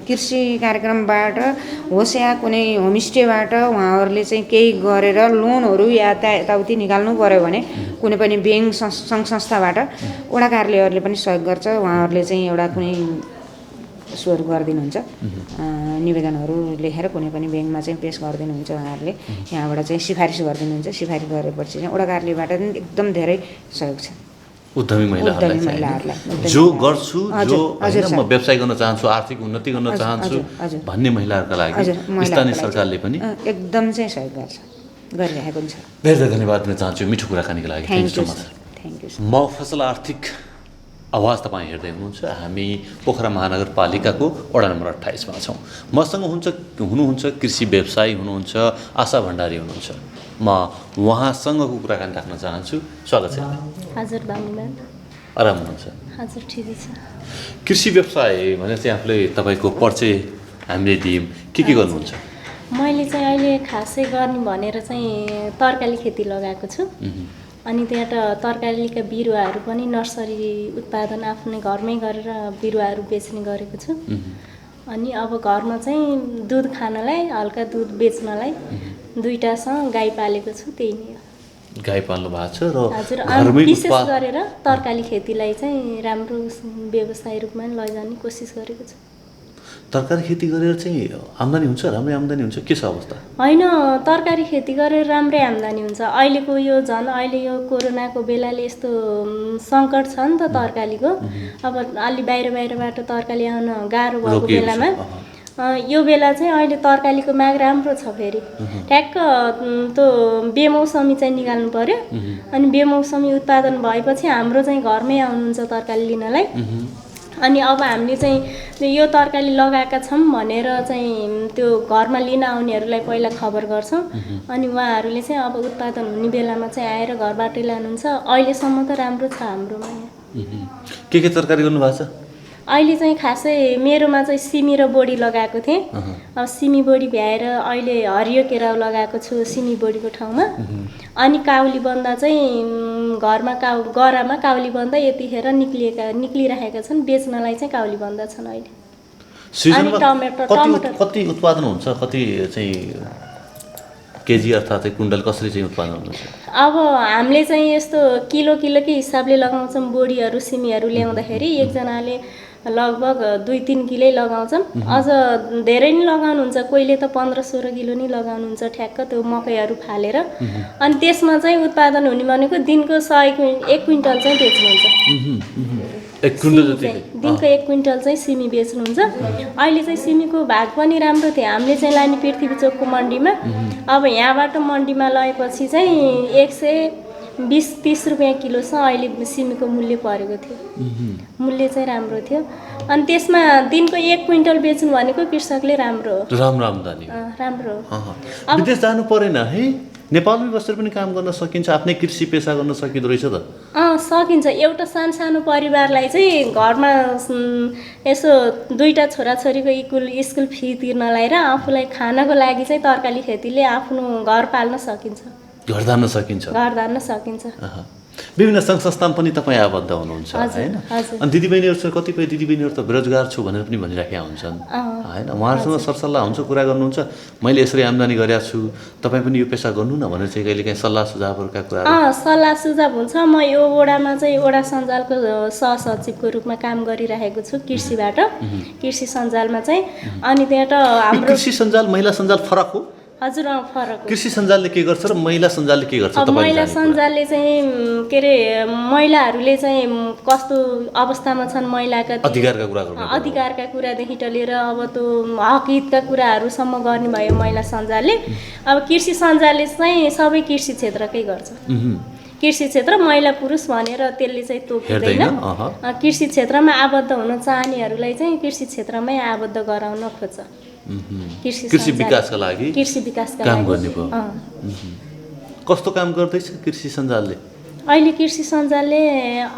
कृषि कार्यक्रमबाट होस् या कुनै होमस्टेबाट उहाँहरूले चाहिँ केही गरेर लोनहरू या यताउति निकाल्नु पर्यो भने कुनै पनि ब्याङ्क सङ्घ संस्थाबाट वडा कार्यालयहरूले पनि सहयोग गर्छ। उहाँहरूले चाहिँ एउटा कुनै यसोहरू गरिदिनुहुन्छ, निवेदनहरू लेखेर कुनै पनि ब्याङ्कमा चाहिँ पेस गरिदिनुहुन्छ उहाँहरूले, यहाँबाट चाहिँ सिफारिस गरिदिनुहुन्छ। सिफारिस गरेपछि चाहिँ वडा कार्यालयबाट एकदम धेरै सहयोग छ उद्यमी महिलाहरूलाई। जो गर्छु, जो म व्यवसाय गर्न चाहन्छु, आर्थिक उन्नति गर्न चाहन्छु भन्ने महिलाहरूका लागि स्थानीय सरकारले पनि एकदम चाहिँ सहयोग गर्छ, गरिरहेको हुन्छ। धेरै धेरै धन्यवाद दिन चाहन्छु मिठो कुराकानीको लागि। Thank you sir. मफसल Aarthik Aawaj तपाईँ हेर्दै हुनुहुन्छ। हामी पोखरा महानगरपालिकाको वडा नम्बर 28 मा छौँ। मसँग हुनुहुन्छ कृषि व्यवसायी हुनुहुन्छ आशा भण्डारी हुनुहुन्छ। म उहाँसँगको कुराकानी राख्न चाहन्छु। स्वागत छ। हजुर, धन्यवाद। आराम हुनुहुन्छ? हजुर, ठिकै छ। कृषि व्यवसाय भने चाहिँ आफूले तपाईँको परिचय हामीले दियौँ, के गर्नुहुन्छ? मैले चाहिँ अहिले खासै गर्ने भनेर चाहिँ तरकारी खेती लगाएको छु। अनि त्यहाँ तरकारीका बिरुवाहरू पनि नर्सरी उत्पादन आफ्नै घरमै गरेर बिरुवाहरू बेच्ने गरेको छु। अनि अब घरमा चाहिँ दुध खानलाई, हल्का दुध बेच्नलाई 2टासँग गाई पालेको छु, त्यही नै हो। गाई पाल्नु भएको छ र हजुर, विशेष गरेर तरकारी खेतीलाई चाहिँ राम्रो व्यवसाय रूपमा लैजाने कोसिस गरेको छु। तरकारी खेती गरेर चाहिँ आम्दानी हुन्छ, राम्रै आम्दानी हुन्छ, के छ अवस्था? होइन, तरकारी खेती गरेर राम्रै आम्दानी हुन्छ। अहिलेको यो अहिले यो कोरोनाको बेलाले यस्तो सङ्कट छ नि त तरकारीको। अब अलि बाहिरबाट तरकारी आउन गाह्रो भएको बेलामा यो बेला चाहिँ अहिले तरकारीको माग राम्रो छ। फेरि ठ्याक्क त्यो बेमौसमी चाहिँ निकाल्नु पर्यो। अनि बेमौसमी उत्पादन भएपछि हाम्रो चाहिँ घरमै आउनुहुन्छ तरकारी लिनलाई। अनि अब हामीले चाहिँ यो तरकारी लगाएका छौँ भनेर चाहिँ त्यो घरमा लिन आउनेहरूलाई पहिला खबर गर्छौँ। अनि उहाँहरूले चाहिँ अब उत्पादन हुने बेलामा चाहिँ आएर घरबाटै लानुहुन्छ। अहिलेसम्म त राम्रो छ हाम्रोमा। के तरकारी गर्नुभएको छ? अहिले चाहिँ खासै मेरोमा चाहिँ सिमी र बोडी लगाएको थिएँ। अब सिमी बोडी भ्याएर अहिले हरियो केराउ लगाएको छु सिमी बोडीको ठाउँमा। अनि काउली बन्दा चाहिँ घरमा गरामा काउली बन्दा यतिखेर निक्लिरहेका छन्, बेच्नलाई चाहिँ काउली बन्दा छन् अहिले। अनि टमाटर कति उत्पादन हुन्छ, कति चाहिँ केजी अर्थात् कुइन्टल कसरी चाहिँ उत्पादन हुन्छ? अब हामीले चाहिँ यस्तो किलोकै हिसाबले लगाउँछौँ। बोडीहरू सिमीहरू ल्याउँदाखेरि एकजनाले लगभग 2-3 किलै लगाउँछन्। अझ धेरै नै लगाउनुहुन्छ, कोहीले त 15-16 किलो नै लगाउनुहुन्छ ठ्याक्क त्यो मकैहरू फालेर। अनि त्यसमा चाहिँ उत्पादन हुने भनेको दिनको 1 क्विन्टल चाहिँ बेच्नुहुन्छ। 1 क्विन्टल जति दिनको 1 क्विन्टल चाहिँ सिमी बेच्नुहुन्छ। अहिले चाहिँ सिमीको भाग पनि राम्रो थियो, हामीले चाहिँ लाने पृथ्वी चोकको मन्डीमा। अब यहाँबाट मन्डीमा लगेपछि चाहिँ 120-30 रुपियाँ किलो छ अहिले सिमीको मूल्य परेको थियो। मूल्य चाहिँ राम्रो थियो। अनि त्यसमा दिनको 1 क्विन्टल बेच्नु भनेको कृषकले राम्रो हो, राम्रो आम्दानी राम्रो हो। विदेश जानु परेन है, नेपालमै बसेर पनि काम गर्न सकिन्छ, आफ्नै कृषि पेसा गर्न सकिँदो रहेछ त। सकिन्छ। एउटा सानो परिवारलाई चाहिँ घरमा यसो 2टा छोराछोरीको स्कुल फी तिर्नलाई र आफूलाई खानको लागि चाहिँ तरकारी खेतीले आफ्नो घर पाल्न सकिन्छ, घर धान्न सकिन्छ, घर धान्न सकिन्छ। विभिन्न सङ्घ संस्थामा पनि तपाईँ आबद्ध हुनुहुन्छ होइन? अनि दिदीबहिनीहरूसँग कतिपय दिदीबहिनीहरू त बेरोजगार छु भनेर पनि भनिराखेका हुन्छन् होइन? उहाँहरूसँग सरसल्लाह हुन्छ, कुरा गर्नुहुन्छ, मैले यसरी आम्दानी गरेको छु, तपाईँ पनि यो पेसा गर्नु न भनेर चाहिँ कहिलेकाहीँ सल्लाह सुझावहरूका कुरा? सल्लाह सुझाव हुन्छ। म यो वडामा चाहिँ वडा सञ्जालको सहसचिवको रूपमा काम गरिरहेको छु कृषिबाट, कृषि सञ्जालमा चाहिँ। अनि त्यहाँ त हाम्रो कृषि सञ्जाल महिला सञ्जाल फरक हो? हजुर फरक हो। कृषि सञ्जालले के गर्छ र महिला सञ्जालले के गर्छ? महिला सञ्जालले चाहिँ के अरे महिलाहरूले चाहिँ कस्तो अवस्थामा छन्, महिलाका अधिकारका कुरा गर्नु, अधिकारका कुरादेखि लिएर अब त्यो हक हितका कुराहरूसम्म गर्ने भयो महिला सञ्जालले। अब कृषि सञ्जालले चाहिँ सबै कृषि क्षेत्रकै गर्छ। कृषि क्षेत्र महिला पुरुष भनेर त्यसले चाहिँ तोकिँदैन। कृषि क्षेत्रमा आबद्ध हुन चाहनेहरूलाई चाहिँ कृषि क्षेत्रमै आबद्ध गराउन खोज्छ। कृषि विकासका लागि काम गर्ने भयो। कस्तो काम गर्दैछ कृषि सञ्जालले? अहिले कृषि सञ्जालले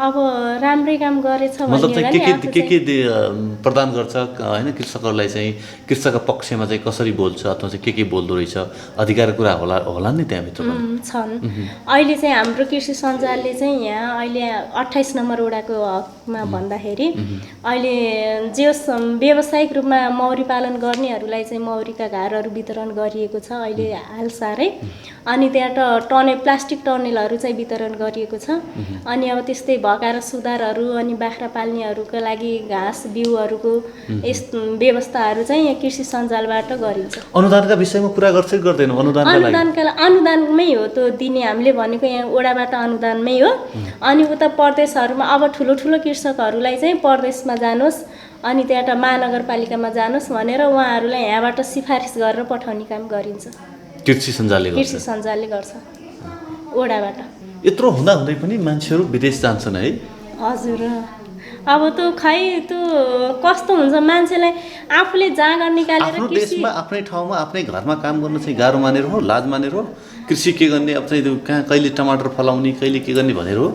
अब राम्रै काम गरेछ मतलब चाहिँ के प्रदान गर्छ होइन कृषकहरूलाई चाहिँ? कृषकका पक्षमा चाहिँ कसरी बोल्छ अथवा चाहिँ के बोल्दो रहेछ? अधिकार कुरा होला नि त्यहाँभित्र छन्। अहिले चाहिँ हाम्रो कृषि सञ्जालले चाहिँ यहाँ अहिले 28 नम्बर वडाको हकमा भन्दाखेरि अहिले जे व्यावसायिक रूपमा मौरी पालन गर्नेहरूलाई चाहिँ मौरीका घरहरू वितरण गरिएको छ अहिले हालसारै। अनि त्यहाँ प्लास्टिक टनेलहरू चाहिँ वितरण गरिएको छ। अनि अब त्यस्तै भकार सुधारहरू अनि बाख्रा पाल्नेहरूका लागि घाँस बिउहरूको व्यवस्थाहरू चाहिँ यहाँ कृषि सञ्जालबाट गरिन्छ। अनुदानका विषयमा कुरा गर्छ कि गर्दैन? अनुदानमै हो त्यो दिने, हामीले भनेको यहाँ वडाबाट अनुदानमै हो। अनि उता प्रदेशहरूमा अब ठुलो कृषकहरूलाई चाहिँ प्रदेशमा जानुहोस् अनि त्यहाँ महानगरपालिकामा जानुहोस् भनेर उहाँहरूलाई यहाँबाट सिफारिस गरेर पठाउने काम गरिन्छ। कृषि सञ्जालले गर्छ वडाबाट। यत्रो हुँदाहुँदै पनि मान्छेहरू विदेश जान्छन् है? हजुर। अब त्यो खै त्यो कस्तो हुन्छ, मान्छेलाई आफूले जाँगर निकालेर आफ्नो देशमा आफ्नै ठाउँमा आफ्नै घरमा काम गर्न चाहिँ गाह्रो मानेर हो, लाज मानेर हो? कृषि के गर्ने, अब चाहिँ कहाँ कहिले टमाटर फलाउने, कहिले के गर्ने भनेर हो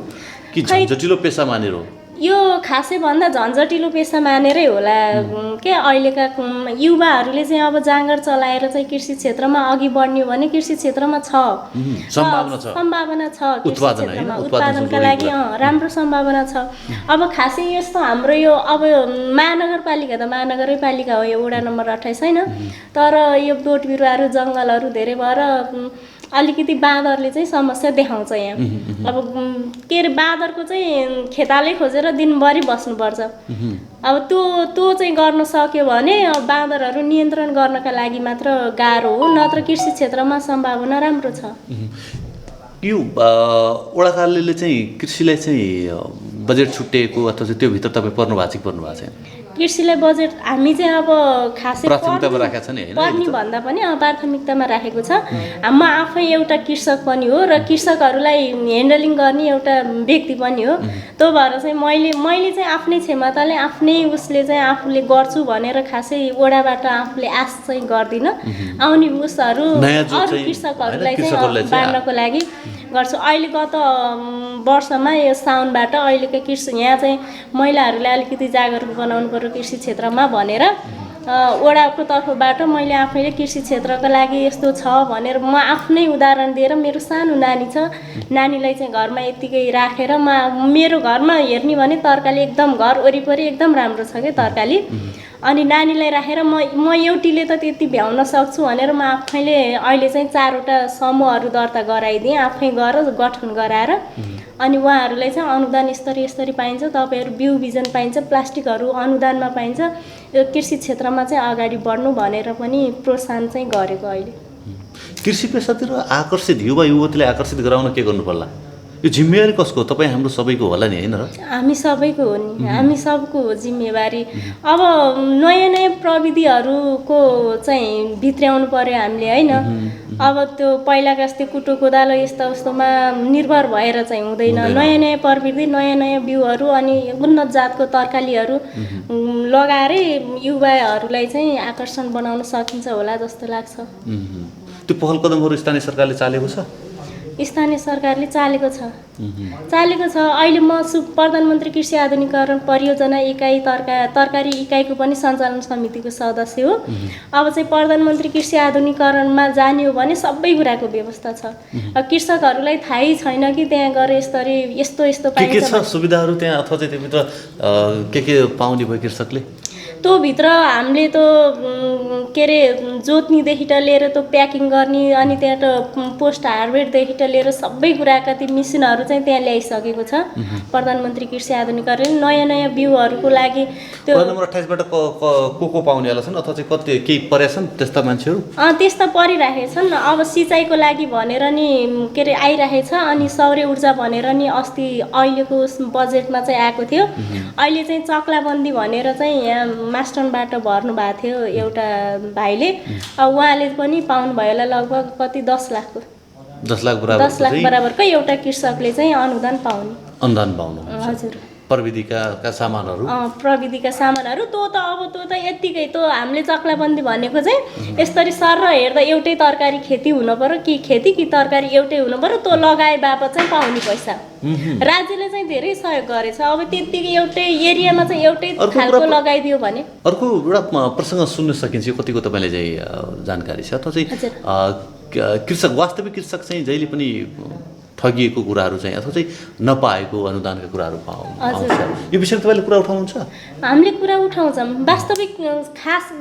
कि झन्झटिलो पेसा मानेर हो? यो खासै भन्दा झन्झटिलो पेसा मानेरै होला के। अहिलेका युवाहरूले चाहिँ अब जाँगर चलाएर चाहिँ कृषि क्षेत्रमा अघि बढ्ने भने कृषि क्षेत्रमा सम्भावना छ उत्पादनका लागि राम्रो सम्भावना छ। अब खासै यस्तो हाम्रो यो अब महानगरपालिका त महानगरपालिका हो, यो वडा नम्बर 28 होइन, तर यो बोट बिरुवाहरू जङ्गलहरू धेरै भएर अलिकति बाँदरले चाहिँ समस्या देखाउँछ यहाँ। अब के अरे बाँदरको चाहिँ खेतालै खोजेर दिनभरि बस्नुपर्छ। अब त्यो चाहिँ गर्न सक्यो भने बाँदरहरू नियन्त्रण गर्नका लागि मात्र गाह्रो हो, नत्र कृषि क्षेत्रमा सम्भावना राम्रो छ। यो वडा कार्यालयले चाहिँ कृषिलाई चाहिँ बजेट छुट्याएको अथवा चाहिँ त्योभित्र तपाईँ पर्नु भएको छैन? कृषिलाई बजेट हामी चाहिँ अब खासै प्राथमिकतामा राखेका छ नि, पर्ने भन्दा पनि प्राथमिकतामा राखेको छ। म आफै एउटा कृषक पनि हो र कृषकहरूलाई ह्यान्डलिङ गर्ने एउटा व्यक्ति पनि हो। त्यो भएर चाहिँ मैले चाहिँ आफ्नै क्षमताले आफ्नै उसले चाहिँ आफूले गर्छु भनेर खासै वडाबाट आफूले आश चाहिँ गर्दिनँ। आउने उसहरू अरू कृषकहरूलाई चाहिँ बाँड्नको लागि गर्छु। अहिले गत वर्षमा यो साउनबाट अहिलेको कृषि यहाँ चाहिँ महिलाहरूलाई अलिकति जागरुक बनाउनु पर्यो कृषि क्षेत्रमा भनेर वडाको तर्फबाट मैले आफैले कृषि क्षेत्रको लागि यस्तो छ भनेर म आफ्नै उदाहरण दिएर, मेरो सानो नानी छ, नानीलाई चाहिँ घरमा यत्तिकै राखेर मेरो घरमा हेर्ने भने तरकारी एकदम घर वरिपरि एकदम राम्रो छ क्या तरकारी। अनि नानीलाई राखेर म एउटीले त त्यति भ्याउन सक्छु भनेर म आफैले अहिले चाहिँ 4वटा समूहहरू दर्ता गराइदिएँ आफै गठन गराएर अनि उहाँहरूलाई चाहिँ अनुदान यस्तरी पाइन्छ तपाईँहरू बिउ बिजन पाइन्छ प्लास्टिकहरू अनुदानमा पाइन्छ यो कृषि क्षेत्रमा चाहिँ अगाडि बढ्नु भनेर पनि प्रोत्साहन चाहिँ गरेको अहिले कृषि पेसातिर आकर्षित युवा युवतीलाई आकर्षित गराउन के गर्नु पर्ला यो जिम्मेवारी कसको तपाईँ हाम्रो सबैको होला नि होइन र हामी सबैको हो नि हामी सबको हो जिम्मेवारी अब नयाँ प्रविधिहरूको चाहिँ भित्र्याउनु पर्यो हामीले होइन अब त्यो पहिलाका जस्तै कुटो कोदालो यस्तोमा निर्भर भएर चाहिँ हुँदैन नयाँ प्रविधि नयाँ बिउहरू अनि उन्नत जातको तरकारीहरू लगाएरै युवाहरूलाई चाहिँ आकर्षण बनाउन सकिन्छ होला जस्तो लाग्छ त्यो पहल कदमहरू स्थानीय सरकारले चालेको छ स्थानीय सरकारले चालेको छ अहिले म प्रधानमन्त्री कृषि आधुनिकीकरण परियोजना इकाइ तरकारी इकाइको पनि सञ्चालन समितिको सदस्य हो अब चाहिँ प्रधानमन्त्री कृषि आधुनिकीकरणमा जाने हो भने सबै कुराको व्यवस्था छ कृषकहरूलाई थाहै छैन कि त्यहाँ गएर यस्तो पाइन्छ के छ सुविधाहरू त्यहाँ अथवा चाहिँ त्यहाँभित्र के पाउने भयो कृषकले त्यो भित्र हामीले त के अरे जोत्नेदेखि त लिएर त्यो प्याकिङ गर्ने अनि त्यहाँ त पोस्ट हार्भेस्टदेखि त लिएर सबै कुराका ती मेसिनहरू चाहिँ त्यहाँ ल्याइसकेको छ प्रधानमन्त्री कृषि आधुनिकीकरण नयाँ बिउहरूको लागि त्यो नम्बर 28 बाट को पाउने होला छन् अथवा चाहिँ कति केही परेछन् त्यस्ता मान्छेहरू त्यस्ता परिराखेछन् अब सिँचाइको लागि भनेर नि के अरे आइरहेछ अनि सौर्य ऊर्जा भनेर नि अस्ति अहिलेको बजेटमा चाहिँ आएको थियो अहिले चाहिँ चक्लाबन्दी भनेर चाहिँ यहाँ मास्टरबाट भर्नु भएको थियो एउटा भाइले उहाँले पनि पाउनुभयो होला लगभग कति 10 लाखको 10 लाख बराबरको एउटा कृषकले चाहिँ अनुदान पाउनु हजुर प्रविधिका सामानहरू त्यो त यत्तिकै त हामीले चक्लाबन्दी भनेको चाहिँ यसरी सर हेर्दा एउटै तरकारी खेती हुनु पर्यो कि खेती कि तरकारी एउटै हुनु पर्यो त्यो लगाए बापत चाहिँ पाउने पैसा राज्यले चाहिँ धेरै सहयोग गरेछ अब त्यतिकै एउटै एरियामा चाहिँ एउटै खालको लगाइदियो भने अर्को एउटा प्रसङ्ग सुन्न सकिन्छ कतिको तपाईँले चाहिँ जानकारी छ अथवा चाहिँ वास्तविक कृषक चाहिँ जहिले पनि ठगिएको कुराहरू चाहिँ अथवा चाहिँ नपाएको अनुदानका कुराहरू पाउँछ यो विषयमा तपाईँले कुरा उठाउनुहुन्छ हामीले कुरा उठाउँछौँ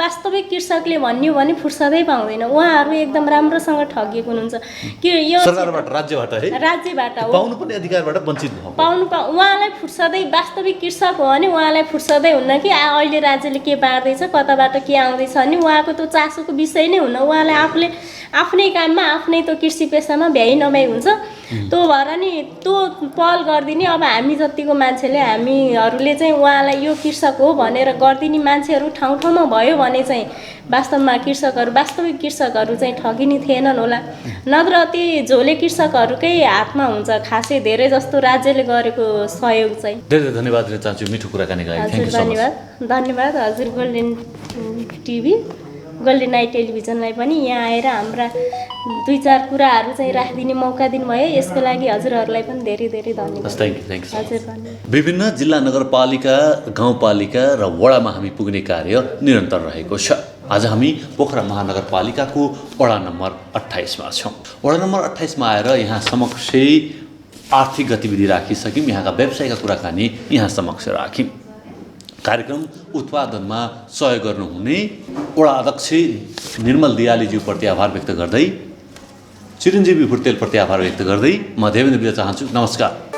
वास्तविक कृषकले भन्यो भने फुर्सदै पाउँदैन उहाँहरू एकदम राम्रोसँग ठगिएको हुनुहुन्छ कि यो सरकारबाट राज्यबाट पाउनु पनि अधिकारबाट वञ्चित उहाँलाई फुर्सदै वास्तविक कृषक हो भने उहाँलाई फुर्सदै हुन्न कि अहिले राज्यले के बाँड्दैछ कताबाट के आउँदैछ नि उहाँको त्यो चासोको विषय नै हुन्न उहाँलाई आफ्नै काममा आफ्नै त्यो कृषि पेसामा भ्याइ नभ्याइ हुन्छ त्यो भएर नि त्यो पहल गरिदिने अब हामी जतिको मान्छेले हामीहरूले चाहिँ उहाँलाई यो कृषक हो भनेर गरिदिने मान्छेहरू ठाउँ ठाउँमा भयो भने चाहिँ वास्तवमा वास्तविक कृषकहरू चाहिँ ठगिने थिएनन् होला नत्र ती झोले कृषकहरूकै हातमा हुन्छ खासै धेरै जस्तो राज्यले गरेको सहयोग चाहिँ धेरै धन्यवाद दिन चाहन्छु मिठो कुराकानी धन्यवाद हजुर गोल्डन नाइट टेलिभिजनलाई पनि यहाँ आएर हाम्रा 2-4 कुराहरू चाहिँ राखिदिने मौका दिनुभयो यसको लागि हजुरहरूलाई पनि धेरै धेरै धन्यवाद विभिन्न जिल्ला नगरपालिका गाउँपालिका र वडामा हामी पुग्ने कार्य निरन्तर रहेको छ आज हामी पोखरा महानगरपालिकाको वडा नम्बर 28 मा छौँ वडा नम्बर 28 मा आएर यहाँ समक्ष आर्थिक गतिविधि राखिसक्यौँ यहाँका व्यवसायका कुराकानी यहाँ समक्ष राख्यौँ कार्यक्रम उत्पादनमा सहयोग गर्नुहुने वडा अध्यक्ष निर्मल दियालीज्यूप्रति आभार व्यक्त गर्दै चिरञ्जीवी भुटेलप्रति आभार व्यक्त गर्दै म देवेन्द्र विदा चाहन्छु नमस्कार